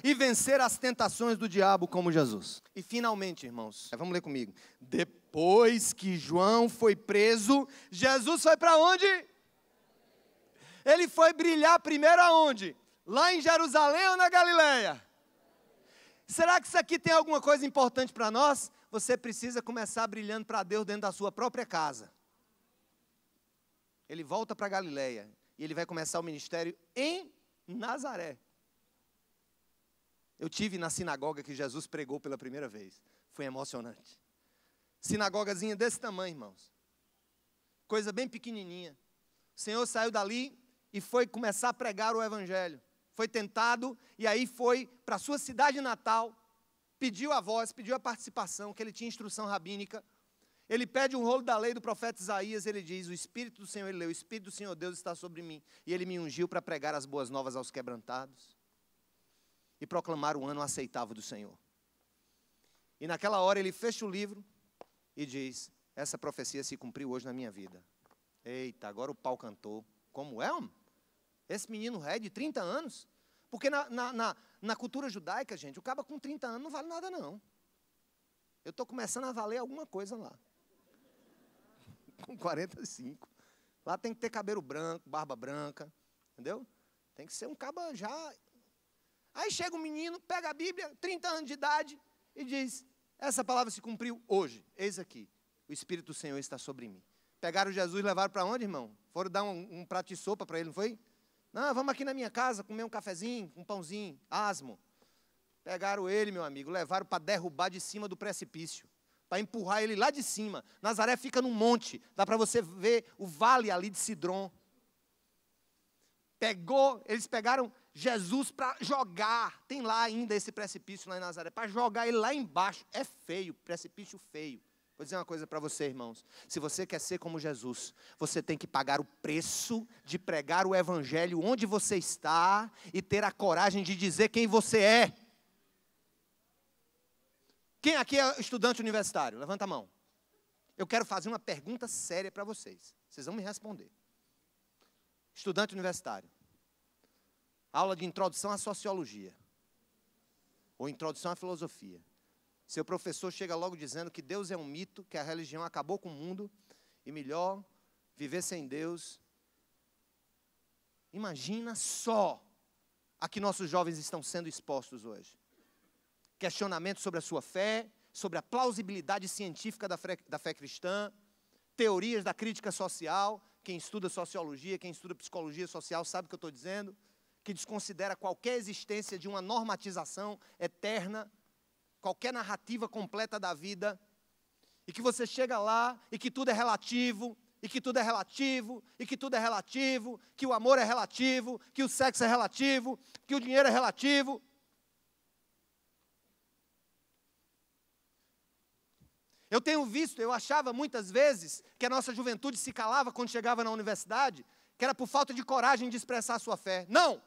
e vencer as tentações do diabo como Jesus. E finalmente, irmãos, vamos ler comigo. Depois que João foi preso, Jesus foi para onde? Ele foi brilhar primeiro aonde? Lá em Jerusalém ou na Galileia? Será que isso aqui tem alguma coisa importante para nós? Você precisa começar brilhando para Deus dentro da sua própria casa. Ele volta para a Galileia e ele vai começar o ministério em Nazaré. Eu tive na sinagoga que Jesus pregou pela primeira vez. Foi emocionante. Sinagogazinha desse tamanho, irmãos. Coisa bem pequenininha. O Senhor saiu dali e foi começar a pregar o evangelho. Foi tentado e aí foi para a sua cidade natal, pediu a voz, pediu a participação, que ele tinha instrução rabínica. Ele pede um rolo da lei do profeta Isaías, ele diz: o Espírito do Senhor, ele leu, o Espírito do Senhor Deus está sobre mim. E ele me ungiu para pregar as boas novas aos quebrantados e proclamar o ano aceitável do Senhor. E naquela hora ele fecha o livro e diz: essa profecia se cumpriu hoje na minha vida. Eita, agora o pau cantou. Como é, homem? Esse menino é de 30 anos? Porque na cultura judaica, gente, o caba com 30 anos não vale nada, não. Eu estou começando a valer alguma coisa lá. Com 45. Lá tem que ter cabelo branco, barba branca, entendeu? Tem que ser um caba já. Aí chega um menino, pega a Bíblia, 30 anos de idade, e diz: essa palavra se cumpriu hoje. Eis aqui, o Espírito do Senhor está sobre mim. Pegaram Jesus e levaram para onde, irmão? Foram dar um prato de sopa para ele, não foi? Não, vamos aqui na minha casa comer um cafezinho, um pãozinho, asmo. Pegaram ele, meu amigo, levaram para derrubar de cima do precipício, para empurrar ele lá de cima. Nazaré fica num monte, dá para você ver o vale ali de Sidrom. Eles pegaram Jesus para jogar, tem lá ainda esse precipício lá em Nazaré, para jogar ele lá embaixo. É feio, precipício feio. Vou dizer uma coisa para você, irmãos. Se você quer ser como Jesus, você tem que pagar o preço de pregar o evangelho onde você está e ter a coragem de dizer quem você é. Quem aqui é estudante universitário? Levanta a mão. Eu quero fazer uma pergunta séria para vocês. Vocês vão me responder. Estudante universitário. Aula de introdução à sociologia. Ou introdução à filosofia. Seu professor chega logo dizendo que Deus é um mito, que a religião acabou com o mundo, e melhor viver sem Deus. Imagina só a que nossos jovens estão sendo expostos hoje. Questionamentos sobre a sua fé, sobre a plausibilidade científica da fé cristã, teorias da crítica social. Quem estuda sociologia, quem estuda psicologia social sabe o que eu estou dizendo, que desconsidera qualquer existência de uma normatização eterna, qualquer narrativa completa da vida, e que você chega lá, e que tudo é relativo, e que tudo é relativo, e que tudo é relativo, que o amor é relativo, que o sexo é relativo, que o dinheiro é relativo. Eu tenho visto, eu achava muitas vezes que a nossa juventude se calava quando chegava na universidade, que era por falta de coragem de expressar a sua fé. Não!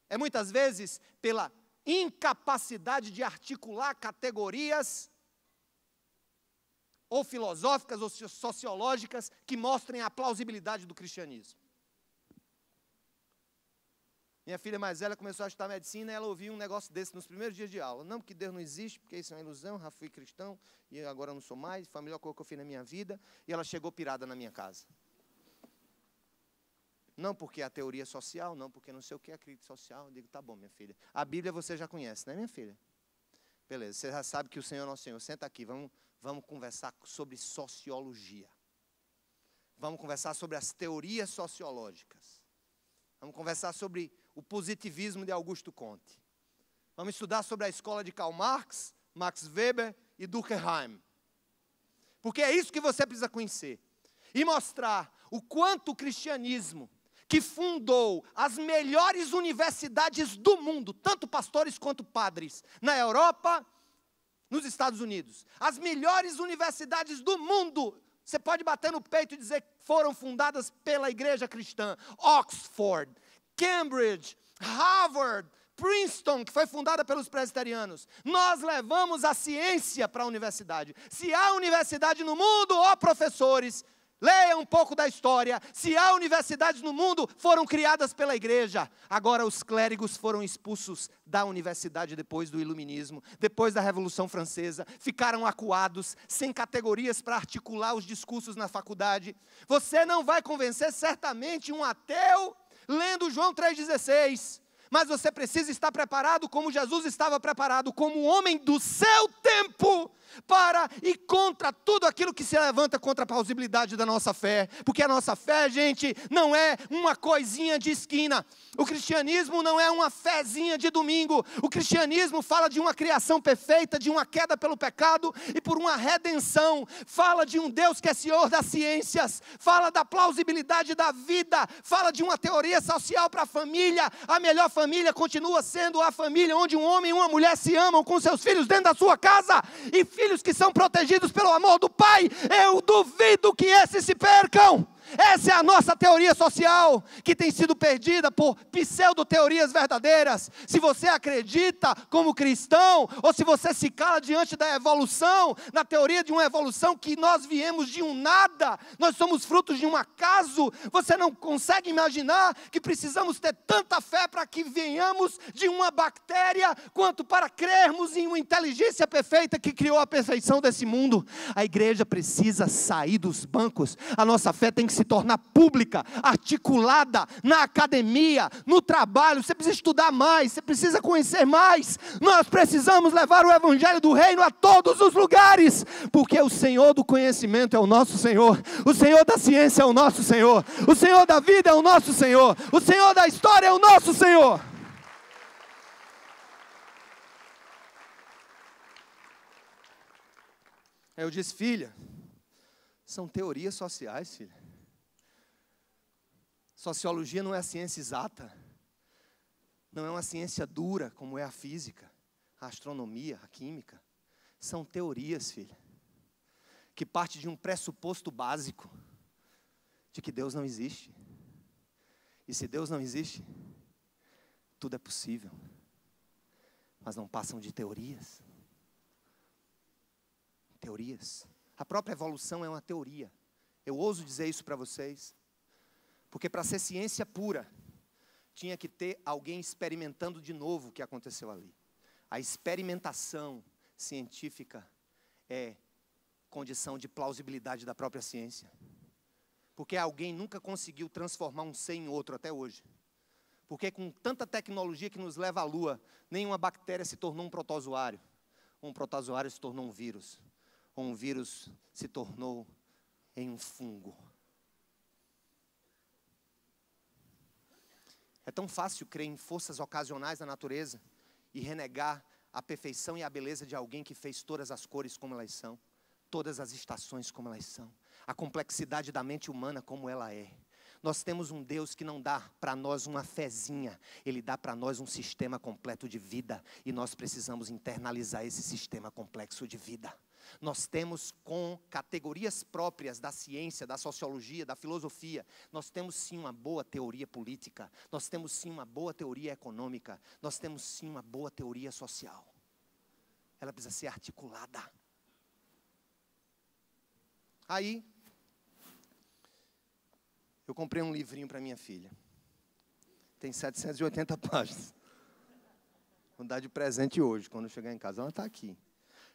É muitas vezes pela incapacidade de articular categorias ou filosóficas ou sociológicas que mostrem a plausibilidade do cristianismo. Minha filha mais velha começou a estudar medicina e ela ouviu um negócio desse nos primeiros dias de aula. Não, porque Deus não existe, porque isso é uma ilusão, já fui cristão e agora não sou mais, foi a melhor coisa que eu fiz na minha vida. E ela chegou pirada na minha casa. Não porque a teoria social, não porque não sei o que é a crítica social. Eu digo, tá bom, minha filha. A Bíblia você já conhece, né, minha filha? Beleza, você já sabe que o Senhor é nosso Senhor. Senta aqui, vamos conversar sobre sociologia. Vamos conversar sobre as teorias sociológicas. Vamos conversar sobre o positivismo de Augusto Comte. Vamos estudar sobre a escola de Karl Marx, Max Weber e Durkheim. Porque é isso que você precisa conhecer. E mostrar o quanto o cristianismo, que fundou as melhores universidades do mundo, tanto pastores quanto padres, na Europa, nos Estados Unidos. As melhores universidades do mundo, você pode bater no peito e dizer que foram fundadas pela igreja cristã. Oxford, Cambridge, Harvard, Princeton, que foi fundada pelos presbiterianos. Nós levamos a ciência para a universidade. Se há universidade no mundo, ó professores, leia um pouco da história. Se há universidades no mundo, foram criadas pela igreja. Agora os clérigos foram expulsos da universidade depois do iluminismo, depois da Revolução Francesa, ficaram acuados, sem categorias para articular os discursos na faculdade. Você não vai convencer certamente um ateu lendo João 3,16. Mas você precisa estar preparado como Jesus estava preparado, como homem do seu tempo, para ir contra tudo aquilo que se levanta contra a plausibilidade da nossa fé. Porque a nossa fé, gente, não é uma coisinha de esquina. O cristianismo não é uma fezinha de domingo. O cristianismo fala de uma criação perfeita, de uma queda pelo pecado e por uma redenção. Fala de um Deus que é Senhor das ciências. Fala da plausibilidade da vida. Fala de uma teoria social para a família. A melhor família continua sendo a família onde um homem e uma mulher se amam com seus filhos dentro da sua casa. E filhos que são protegidos pelo amor do Pai. Eu duvido que esses se percam. Essa é a nossa teoria social, que tem sido perdida por pseudo-teorias verdadeiras. Se você acredita como cristão, ou se você se cala diante da evolução, na teoria de uma evolução que nós viemos de um nada, nós somos frutos de um acaso, você não consegue imaginar que precisamos ter tanta fé para que venhamos de uma bactéria, quanto para crermos em uma inteligência perfeita que criou a perfeição desse mundo. A igreja precisa sair dos bancos, a nossa fé tem que se tornar pública, articulada, na academia, no trabalho. Você precisa estudar mais, você precisa conhecer mais. Nós precisamos levar o evangelho do reino a todos os lugares, porque o Senhor do conhecimento é o nosso Senhor, o Senhor da ciência é o nosso Senhor, o Senhor da vida é o nosso Senhor, o Senhor da história é o nosso Senhor. Eu disse, filha, são teorias sociais, filha. Sociologia não é a ciência exata, não é uma ciência dura como é a física, a astronomia, a química. São teorias, filha, que partem de um pressuposto básico, de que Deus não existe. E se Deus não existe, tudo é possível, mas não passam de teorias. Teorias. A própria evolução é uma teoria. Eu ouso dizer isso para vocês. Porque para ser ciência pura, tinha que ter alguém experimentando de novo o que aconteceu ali. A experimentação científica é condição de plausibilidade da própria ciência. Porque alguém nunca conseguiu transformar um ser em outro até hoje. Porque com tanta tecnologia que nos leva à Lua, nenhuma bactéria se tornou um protozoário. Um protozoário se tornou um vírus. Ou um vírus se tornou em um fungo. É tão fácil crer em forças ocasionais da natureza e renegar a perfeição e a beleza de alguém que fez todas as cores como elas são, todas as estações como elas são, a complexidade da mente humana como ela é. Nós temos um Deus que não dá para nós uma fezinha, Ele dá para nós um sistema completo de vida, e nós precisamos internalizar esse sistema complexo de vida. Nós temos com categorias próprias da ciência, da sociologia, da filosofia, nós temos sim uma boa teoria política, nós temos sim uma boa teoria econômica, nós temos sim uma boa teoria social. Ela precisa ser articulada. Aí, eu comprei um livrinho para minha filha. Tem 780 páginas. Vou dar de presente hoje, quando eu chegar em casa. Ela está aqui.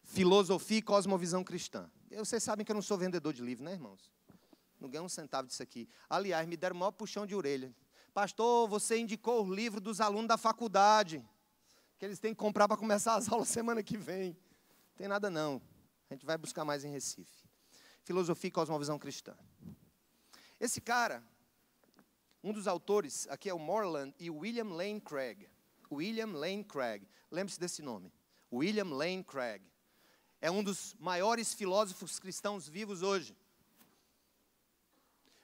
Filosofia e Cosmovisão Cristã. Vocês sabem que eu não sou vendedor de livro, né, irmãos? Não ganho um centavo disso aqui. Aliás, me deram o maior puxão de orelha. Pastor, você indicou o livro dos alunos da faculdade. que eles têm que comprar para começar as aulas semana que vem. Não tem nada não. A gente vai buscar mais em Recife. Filosofia e Cosmovisão Cristã. Esse cara, um dos autores, aqui é o Moreland e o William Lane Craig. William Lane Craig. Lembre-se desse nome. William Lane Craig. É um dos maiores filósofos cristãos vivos hoje.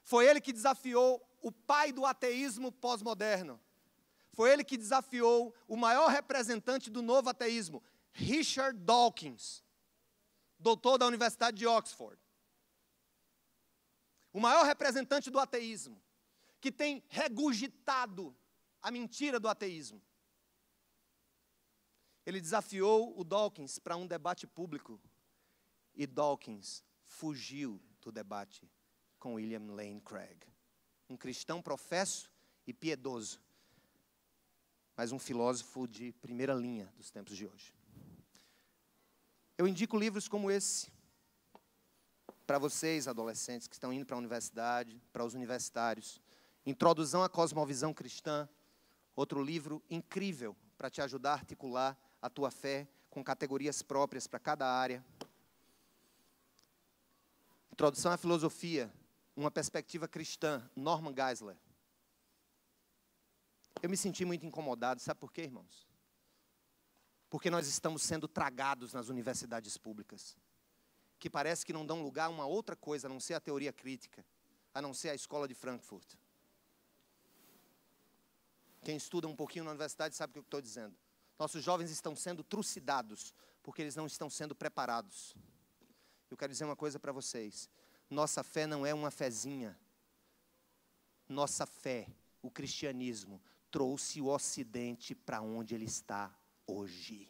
Foi ele que desafiou o pai do ateísmo pós-moderno. Foi ele que desafiou o maior representante do novo ateísmo, Richard Dawkins, doutor da Universidade de Oxford. O maior representante do ateísmo, que tem regurgitado a mentira do ateísmo. Ele desafiou o Dawkins para um debate público e Dawkins fugiu do debate com William Lane Craig. Um cristão professo e piedoso, mas um filósofo de primeira linha dos tempos de hoje. Eu indico livros como esse para vocês, adolescentes, que estão indo para a universidade, para os universitários. Introdução à Cosmovisão Cristã, outro livro incrível para te ajudar a articular a tua fé com categorias próprias para cada área. Introdução à Filosofia, uma perspectiva cristã, Norman Geisler. Eu me senti muito incomodado, sabe por quê, irmãos? Porque nós estamos sendo tragados nas universidades públicas, que parece que não dão lugar a uma outra coisa, a não ser a teoria crítica, a não ser a escola de Frankfurt. Quem estuda um pouquinho na universidade sabe o que eu estou dizendo. Nossos jovens estão sendo trucidados, porque eles não estão sendo preparados. Eu quero dizer uma coisa para vocês. Nossa fé não é uma fezinha. Nossa fé, o cristianismo, trouxe o Ocidente para onde ele está hoje.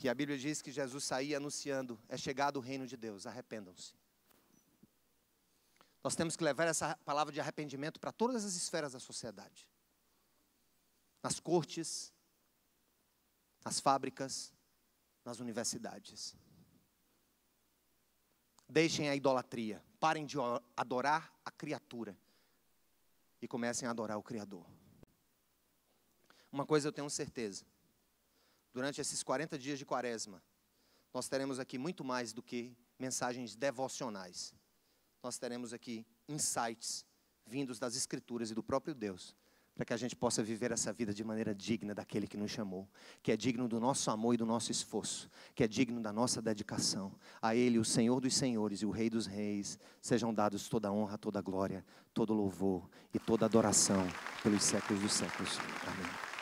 E a Bíblia diz que Jesus saía anunciando, é chegado o reino de Deus, arrependam-se. Nós temos que levar essa palavra de arrependimento para todas as esferas da sociedade. Nas cortes, nas fábricas, nas universidades. Deixem a idolatria, parem de adorar a criatura e comecem a adorar o Criador. Uma coisa eu tenho certeza, durante esses 40 dias de quaresma, nós teremos aqui muito mais do que mensagens devocionais. Nós teremos aqui insights vindos das Escrituras e do próprio Deus, para que a gente possa viver essa vida de maneira digna daquele que nos chamou, que é digno do nosso amor e do nosso esforço, que é digno da nossa dedicação. A Ele, o Senhor dos Senhores e o Rei dos Reis, sejam dados toda a honra, toda a glória, todo o louvor e toda a adoração pelos séculos dos séculos. Amém.